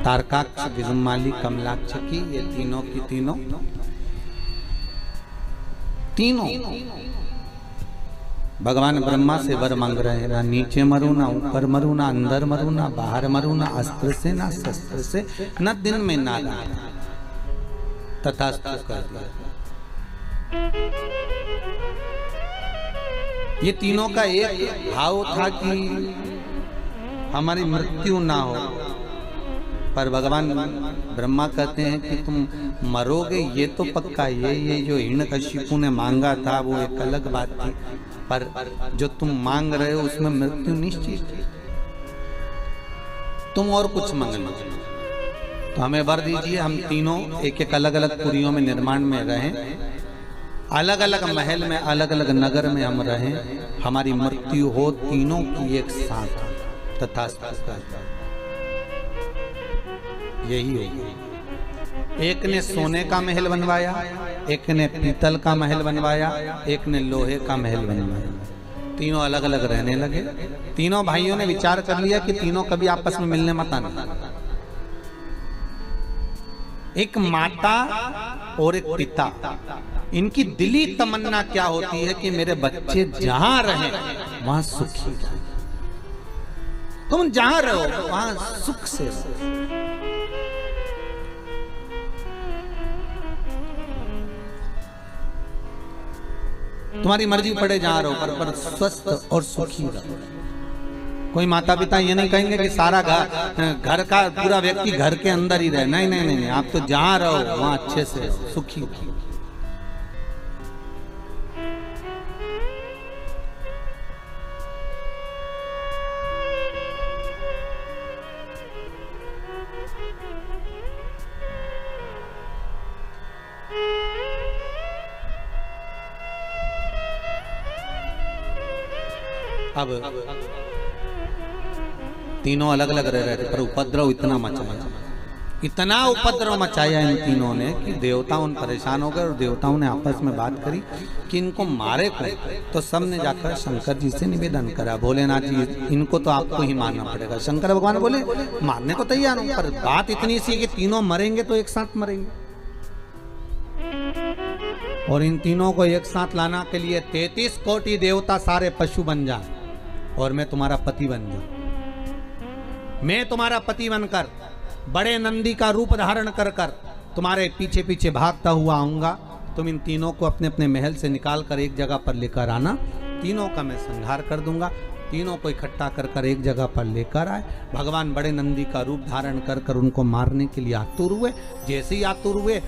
[SPEAKER 1] तारकाक्ष, विदुमाली, कमलाक्ष की, ये तीनों की तीनों भगवान ब्रह्मा से वर मांग रहे हैं, ना नीचे मरू, ना ऊपर मरू, ना अंदर मरू, ना बाहर मरू, ना अस्त्र से, ना शस्त्र से, न दिन में ना रात, तथास्तु कर दिया। ये तीनों का एक भाव था कि हमारी मृत्यु ना हो, पर भगवान ब्रह्मा कहते हैं कि तुम मरोगे ये तो पक्का, ये जो हिरण्यकशिपु ने मांगा था वो एक अलग बात थी, पर जो तुम मांग रहे हो उसमें मृत्यु निश्चित है। तुम और कुछ मंग लो तो हमें वर दीजिए, हम तीनों एक एक अलग अलग पुरियों में निर्माण में रहें, अलग अलग महल में, अलग अलग नगर में हम रहें, हमारी मृत्यु हो तीनों की एक साथ, तथास्तु। यही होगी। एक ने सोने का महल बनवाया, एक ने पीतल का महल बनवाया, एक ने लोहे का महल बनवाया। तीनों अलग अलग रहने लगे। तीनों भाइयों ने विचार कर लिया कि तीनों कभी आपस में मिलने मत आना। एक माता और एक पिता, इनकी दिली तमन्ना क्या होती है कि मेरे बच्चे जहां रहें वहां सुखी रहें। तुम जहां रहो वहां सुख से रहो। तुम्हारी मर्जी पड़े जहां रहो, पर स्वस्थ और सुखी रहो। कोई माता पिता ये नहीं कहेंगे कि सारा घर का पूरा व्यक्ति घर के अंदर ही रहे। नहीं नहीं नहीं, आप तो जहां रहो वहां अच्छे से सुखी हो। अब तीनों अलग अलग रह रहे थे, पर उपद्रव इतना मचाया, इतना उपद्रव मचाया इन तीनों ने कि देवता उन परेशान हो गए। और देवताओं ने आपस में बात करी कि इनको मारे कौन। तो सब ने जाकर शंकर जी से निवेदन करा, भोलेनाथ जी इनको तो आपको ही मारना पड़ेगा। शंकर भगवान बोले मारने को तैयार हूं, पर बात इतनी सी कि तीनों मरेंगे तो एक साथ मरेंगे। और इन तीनों को एक साथ लाना के लिए 33 कोटि देवता सारे पशु बन जाए और मैं तुम्हारा पति बन जाऊं। मैं तुम्हारा पति बनकर बड़े नंदी का रूप धारण कर कर तुम्हारे पीछे पीछे भागता हुआ आऊंगा। तुम इन तीनों को अपने अपने महल से निकाल कर एक जगह पर लेकर आना। तीनों का मैं संहार कर दूंगा। तीनों को इकट्ठा कर कर एक जगह पर लेकर आए। भगवान बड़े नंदी का रूप धारण कर कर उनको मारने के लिए आतुर हुए। जैसे ही आतुर हुए,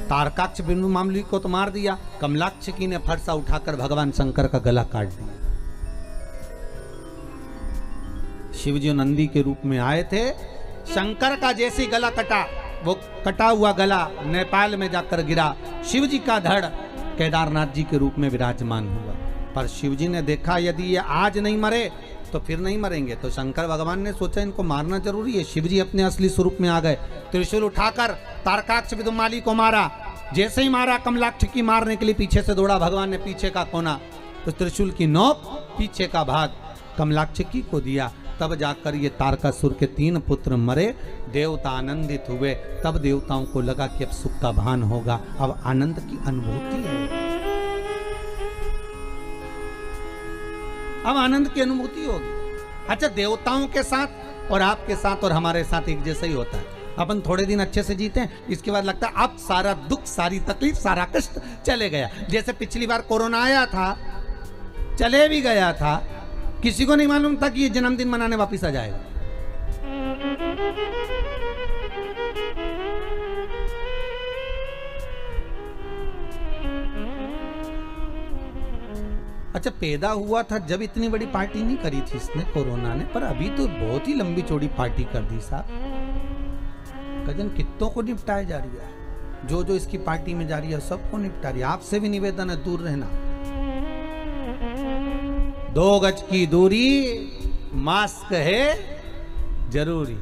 [SPEAKER 1] तारकाक्ष बिंदु मामली को तो मार दिया, कमलाक्ष की ने फरसा उठाकर भगवान शंकर का गला काट दिया। शिवजी नंदी के रूप में आए थे। शंकर का जैसे गला कटा, वो कटा हुआ गला नेपाल में जाकर गिरा। शिवजी का धड़ केदारनाथ जी के रूप में विराजमान हुआ। पर शिवजी ने देखा यदि ये आज नहीं मरे तो फिर नहीं मरेंगे। तो शंकर भगवान ने सोचा इनको मारना जरूरी है। शिवजी अपने असली स्वरूप में आ गए। त्रिशूल उठाकर तारकाक्ष विदुमाली को मारा। जैसे ही मारा, कमलाक्ष की मारने के लिए पीछे से दौड़ा। भगवान ने पीछे का कोना, तो त्रिशूल की नोक पीछे का भाग कमलाक्ष की को दिया। तब जाकर ये तारकासुर के 3 पुत्र मरे। देवता आनंदित हुए। तब देवताओं को लगा कि अब सुख का भान होगा, अब आनंद की अनुभूति है, अब आनंद की अनुभूति होगी। अच्छा, देवताओं के साथ और आपके साथ और हमारे साथ एक जैसा ही होता है। अपन थोड़े दिन अच्छे से जीते हैं, इसके बाद लगता है अब सारा दुख, सारी तकलीफ, सारा कष्ट चले गया। जैसे पिछली बार कोरोना आया था, चले भी गया था, किसी को नहीं मालूम था कि ये जन्मदिन मनाने वापस आ जाएगा। अच्छा, पैदा हुआ था जब इतनी बड़ी पार्टी नहीं करी थी इसने, कोरोना ने, पर अभी तो बहुत ही लंबी चौड़ी पार्टी कर दी साहब। कजन कितनों को निपटाया जा रही है, जो जो इसकी पार्टी में जा रही है सबको निपटा रही है। आपसे भी निवेदन है, दूर रहना। 2 गज की दूरी, मास्क है जरूरी,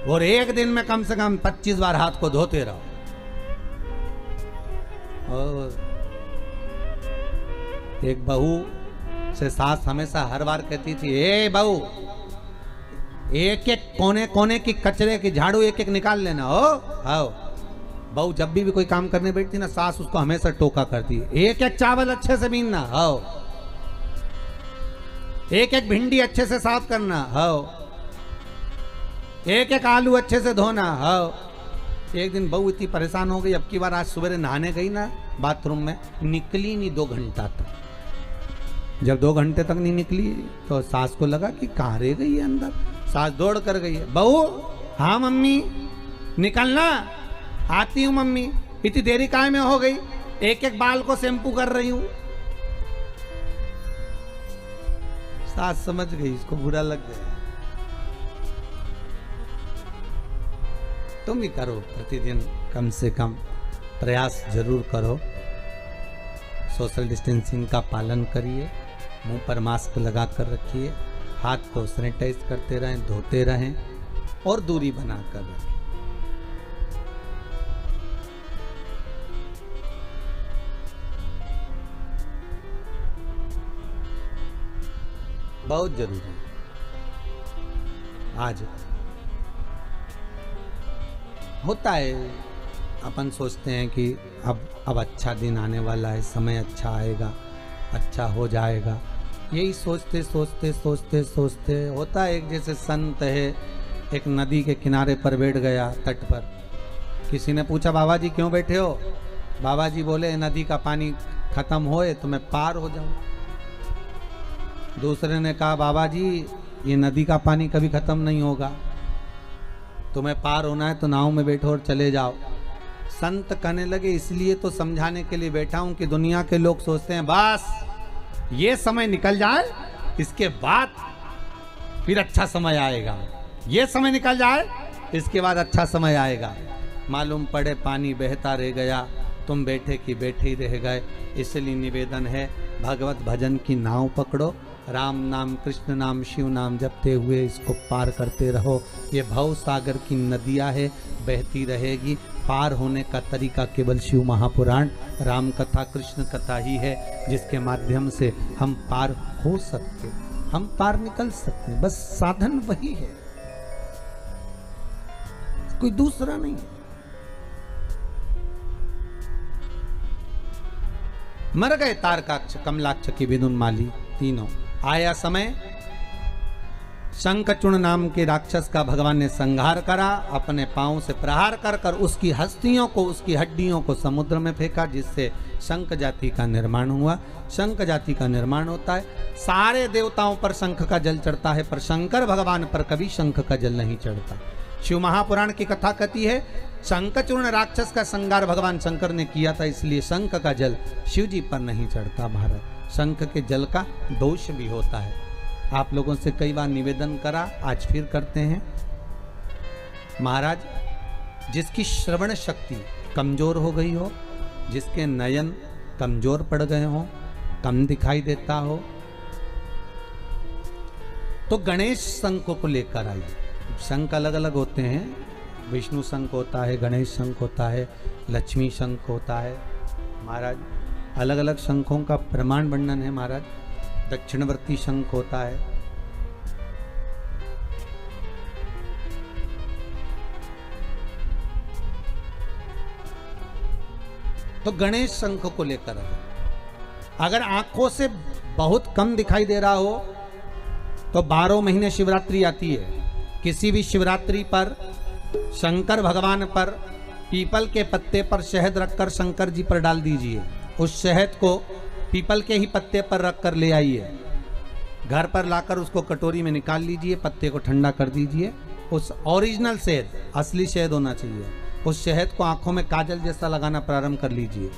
[SPEAKER 1] और एक दिन में कम से कम 25 बार हाथ को धोते रहो। और एक बहू से सास हमेशा हर बार कहती थी, ए बहू, एक एक कोने कोने की कचरे की झाड़ू एक एक निकाल लेना। हो आओ। बहू जब भी कोई काम करने बैठती ना, सास उसको हमेशा टोका करती, एक एक चावल अच्छे से बीनना। आओ। एक एक भिंडी अच्छे से साफ करना। आओ। एक एक आलू अच्छे से धोना। आओ। एक दिन बहू इतनी परेशान हो गई, अब की बार आज सुबह नहाने गई ना बाथरूम में, निकली नहीं 2 घंटा तक। जब 2 घंटे तक नहीं निकली तो सास को लगा कि कहाँ रह गई है अंदर। सास दौड़ कर गई है, बहू, हाँ मम्मी निकलना। आती हूँ मम्मी। इतनी देरी काहे में हो गई? एक एक बाल को शैम्पू कर रही हूँ। सास समझ गई, इसको बुरा लग गया। तुम भी करो, प्रतिदिन कम से कम प्रयास जरूर करो। सोशल डिस्टेंसिंग का पालन करिए, मुंह पर मास्क लगा कर रखिए, हाथ को सैनिटाइज करते रहें, धोते रहें और दूरी बनाकर रखें। बहुत जरूरी है। आज होता है, अपन सोचते हैं कि अब अच्छा दिन आने वाला है, समय अच्छा आएगा, अच्छा हो जाएगा। यही सोचते सोचते सोचते सोचते होता है। एक जैसे संत है, एक नदी के किनारे पर बैठ गया, तट पर। किसी ने पूछा, बाबा जी क्यों बैठे हो? बाबा जी बोले, नदी का पानी खत्म होए तो मैं पार हो जाऊं। दूसरे ने कहा, बाबा जी ये नदी का पानी कभी खत्म नहीं होगा, तुम्हें पार होना है तो नाव में बैठो और चले जाओ। संत कहने लगे, इसलिए तो समझाने के लिए बैठा हूं कि दुनिया के लोग सोचते हैं बस ये समय निकल जाए, इसके बाद फिर अच्छा समय आएगा, ये समय निकल जाए इसके बाद अच्छा समय आएगा। मालूम पड़े पानी बहता रह गया, तुम बैठे कि बैठे ही रह गए। इसलिए निवेदन है, भगवत भजन की नाव पकड़ो, राम नाम कृष्ण नाम शिव नाम जपते हुए इसको पार करते रहो। ये भव सागर की नदियाँ है, बहती रहेगी। पार होने का तरीका केवल शिव महापुराण, राम कथा, कृष्ण कथा ही है, जिसके माध्यम से हम पार हो सकते, हम पार निकल सकते। बस साधन वही है, कोई दूसरा नहीं है। मर गए तारकाक्ष, कमलाक्ष की विदुन्माली तीनों। आया समय, शंखचूर्ण नाम के राक्षस का भगवान ने संहार करा, अपने पांव से प्रहार कर कर उसकी हस्तियों को, उसकी हड्डियों को समुद्र में फेंका, जिससे शंख जाति का निर्माण हुआ। शंख जाति का निर्माण होता है, सारे देवताओं पर शंख का जल चढ़ता है, पर शंकर भगवान पर कभी शंख का जल नहीं चढ़ता। शिव महापुराण की कथा कहती है, शंखचूर्ण राक्षस का संहार भगवान शंकर ने किया था, इसलिए शंख का जल शिव जी पर नहीं चढ़ता। महाराज, शंख के जल का दोष भी होता है। आप लोगों से कई बार निवेदन करा, आज फिर करते हैं। महाराज, जिसकी श्रवण शक्ति कमजोर हो गई हो, जिसके नयन कमजोर पड़ गए हो, कम दिखाई देता हो, तो गणेश शंख को लेकर आइए। शंख अलग अलग होते हैं, विष्णु शंख होता है, गणेश शंख होता है, लक्ष्मी शंख होता है। महाराज, अलग अलग शंखों का प्रमाण वर्णन है। महाराज, दक्षिणवर्ती शंख होता है, तो गणेश शंख को लेकर आए। अगर आंखों से बहुत कम दिखाई दे रहा हो तो 12 महीने शिवरात्रि आती है, किसी भी शिवरात्रि पर शंकर भगवान पर पीपल के पत्ते पर शहद रखकर शंकर जी पर डाल दीजिए। उस शहद को पीपल के ही पत्ते पर रखकर ले आइए, घर पर लाकर उसको कटोरी में निकाल लीजिए, पत्ते को ठंडा कर दीजिए। उस ओरिजिनल शहद, असली शहद होना चाहिए, उस शहद को आंखों में काजल जैसा लगाना प्रारंभ कर लीजिए।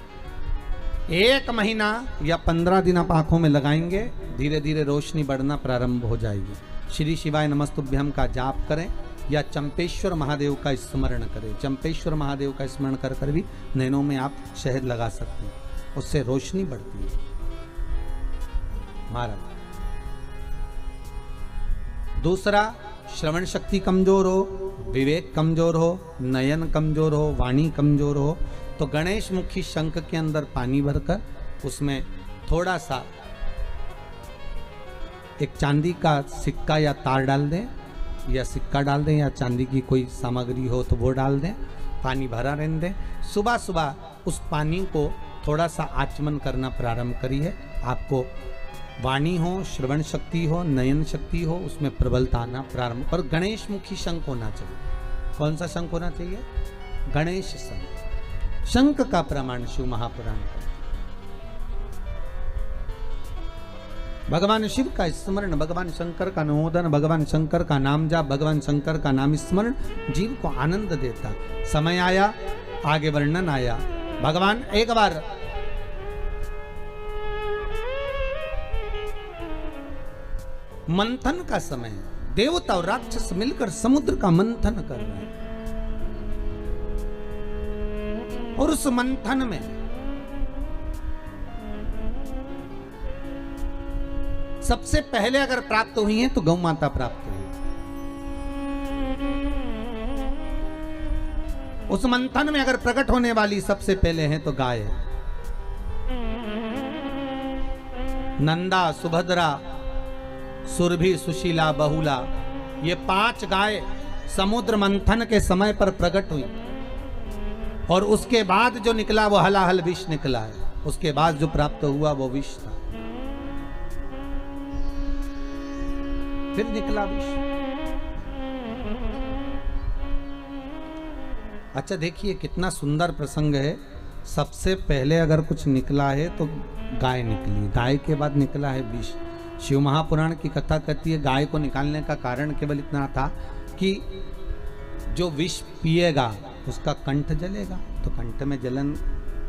[SPEAKER 1] 1 महीना या 15 दिन आप आंखों में लगाएंगे, धीरे धीरे रोशनी बढ़ना प्रारंभ हो जाएगी। श्री शिवाय नमस्तुभ्यम का जाप करें या चंपेश्वर महादेव का स्मरण करें। चंपेश्वर महादेव का स्मरण कर कर भी नैनों में आप शहद लगा सकते हैं, उससे रोशनी बढ़ती है। महाराज, दूसरा, श्रवण शक्ति कमजोर हो, विवेक कमजोर हो, नयन कमजोर हो, वाणी कमजोर हो, तो गणेश मुखी शंख के अंदर पानी भरकर उसमें थोड़ा सा एक चांदी का सिक्का या तार डाल दें, या सिक्का डाल दें, या चांदी की कोई सामग्री हो तो वो डाल दें, पानी भरा रहने दें। सुबह सुबह उस पानी को थोड़ा सा आचमन करना प्रारंभ करिए। आपको वाणी हो, श्रवण शक्ति हो, नयन शक्ति हो, उसमें प्रबलता आना प्रारंभ। पर गणेश मुखी शंख होना चाहिए। कौन सा शंख होना चाहिए? गणेश शंख। शंख का प्रमाण शिव महापुराण का। भगवान शिव का स्मरण, भगवान शंकर का अनुमोदन, भगवान शंकर का नाम जाप, भगवान शंकर का नाम स्मरण जीव को आनंद देता। समय आया, आगे वर्णन आया। भगवान एक बार मंथन का समय है, देवता और राक्षस मिलकर समुद्र का मंथन कर रहे हैं। और उस मंथन में सबसे पहले अगर प्राप्त हुई है तो गौ माता प्राप्त हुई। उस मंथन में अगर प्रकट होने वाली सबसे पहले है तो गाय है। नंदा, सुभद्रा, सुरभि, सुशीला, बहुला, ये 5 गाय समुद्र मंथन के समय पर प्रकट हुई। और उसके बाद जो निकला वो हलाहल विष निकला है। उसके बाद जो प्राप्त हुआ वो विष था, फिर निकला विष। अच्छा देखिए कितना सुंदर प्रसंग है। सबसे पहले अगर कुछ निकला है तो गाय निकली, गाय के बाद निकला है विष। शिव महापुराण की कथा कहती है गाय को निकालने का कारण केवल इतना था कि जो विष पिएगा उसका कंठ जलेगा, तो कंठ में जलन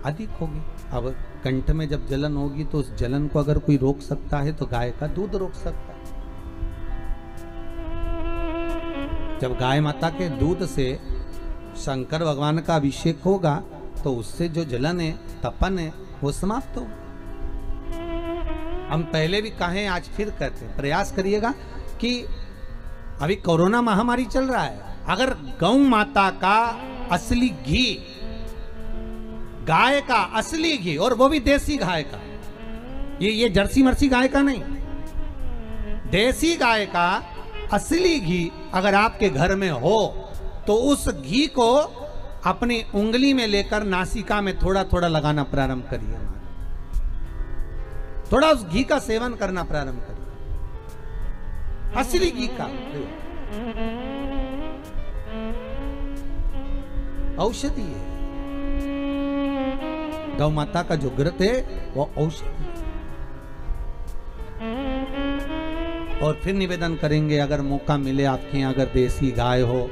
[SPEAKER 1] अधिक होगी। अब कंठ में जब जलन होगी तो उस जलन को अगर कोई रोक सकता है तो गाय का दूध रोक सकता है। जब गाय माता के दूध से शंकर भगवान का अभिषेक होगा तो उससे जो जलन है, तपन है, वो समाप्त हो। हम पहले भी कहें, आज फिर कहते हैं, प्रयास करिएगा कि अभी कोरोना महामारी चल रहा है, अगर गौ माता का असली घी, गाय का असली घी, और वो भी देसी गाय का, ये जर्सी मर्सी गाय का नहीं, देसी गाय का असली घी अगर आपके घर में हो तो उस घी को अपनी उंगली में लेकर नासिका में थोड़ा थोड़ा लगाना प्रारंभ करिए। थोड़ा उस घी का सेवन करना प्रारंभ करिए, असली घी का। औषधि है, गौ माता का जो घृत है वो औषधि। और फिर निवेदन करेंगे अगर मौका मिले आपके यहाँ अगर देसी गाय हो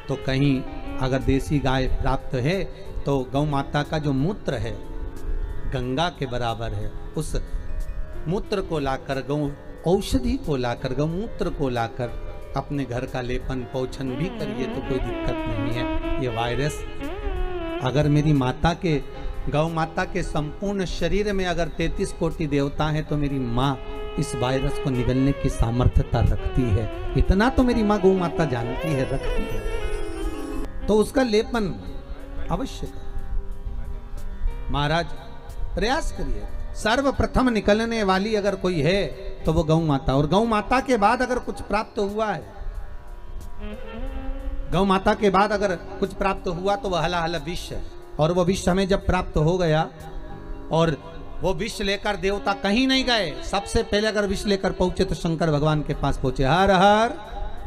[SPEAKER 1] तो कहीं अगर देसी गाय प्राप्त है तो गौ माता का जो मूत्र है गंगा के बराबर है, उस मूत्र को लाकर, गौ औषधि को लाकर, गौमूत्र को लाकर अपने घर का लेपन पोषण भी करिए तो कोई दिक्कत नहीं है। ये वायरस अगर मेरी माता के, गौ माता के संपूर्ण शरीर में अगर 33 कोटि देवता हैं तो मेरी माँ इस वायरस को निगलने की सामर्थ्यता रखती है। इतना तो मेरी माँ गौ माता जानती है, रखती है, तो उसका लेपन अवश्य। महाराज प्रयास करिए, सर्वप्रथम निकलने वाली अगर कोई है तो वो गौ माता। और गौ माता के बाद अगर कुछ प्राप्त हुआ है, गौ माता के बाद अगर कुछ प्राप्त हुआ तो वह हला हला विष है। और वो विष हमें जब प्राप्त हो गया और वो विष लेकर देवता कहीं नहीं गए, सबसे पहले अगर विष लेकर पहुंचे तो शंकर भगवान के पास पहुंचे। हर हर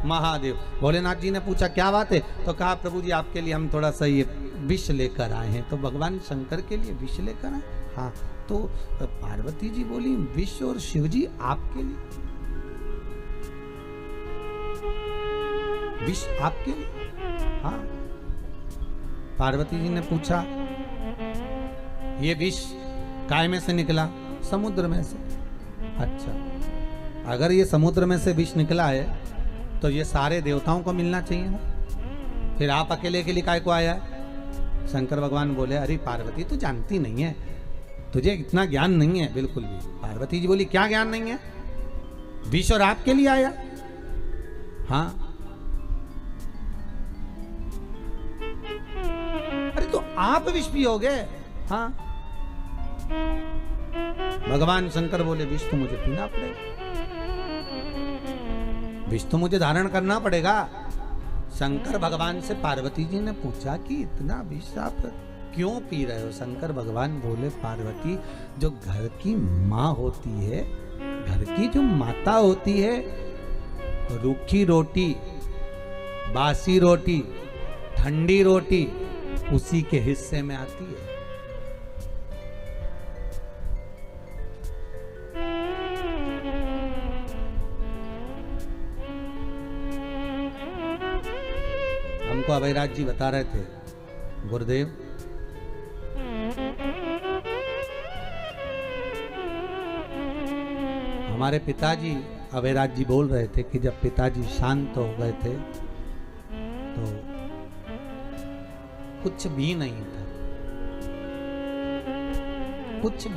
[SPEAKER 1] महादेव। भोलेनाथ जी ने पूछा क्या बात है, तो कहा प्रभु जी आपके लिए हम थोड़ा सा ये विष लेकर आए हैं। तो भगवान शंकर के लिए विष लेकर आए? हाँ। तो पार्वती जी बोली विष और शिव जी आपके लिए? विष आपके लिए? हाँ। पार्वती जी ने पूछा ये विष काय में से निकला? समुद्र में से। अच्छा, अगर ये समुद्र में से विष निकला है तो ये सारे देवताओं को मिलना चाहिए ना, फिर आप अकेले के लिए काय को आया है? शंकर भगवान बोले अरे पार्वती तू जानती नहीं है, तुझे इतना ज्ञान नहीं है बिल्कुल भी। पार्वती जी बोली क्या ज्ञान नहीं है? विष और आपके लिए आया? हाँ। अरे तो आप विष पियोगे? हाँ। भगवान शंकर बोले विष तो मुझे पीना पड़ेगा, विष तो मुझे धारण करना पड़ेगा। शंकर भगवान से पार्वती जी ने पूछा कि इतना विष आप क्यों पी रहे हो? शंकर भगवान बोले पार्वती जो घर की माँ होती है, घर की जो माता होती है, रूखी रोटी, बासी रोटी, ठंडी रोटी उसी के हिस्से में आती है। हमको अभयराज जी बता रहे थे, गुरुदेव हमारे पिताजी अवेराज जी बोल रहे थे कि जब पिताजी शांत हो गए थे तो कुछ भी नहीं था, कुछ भी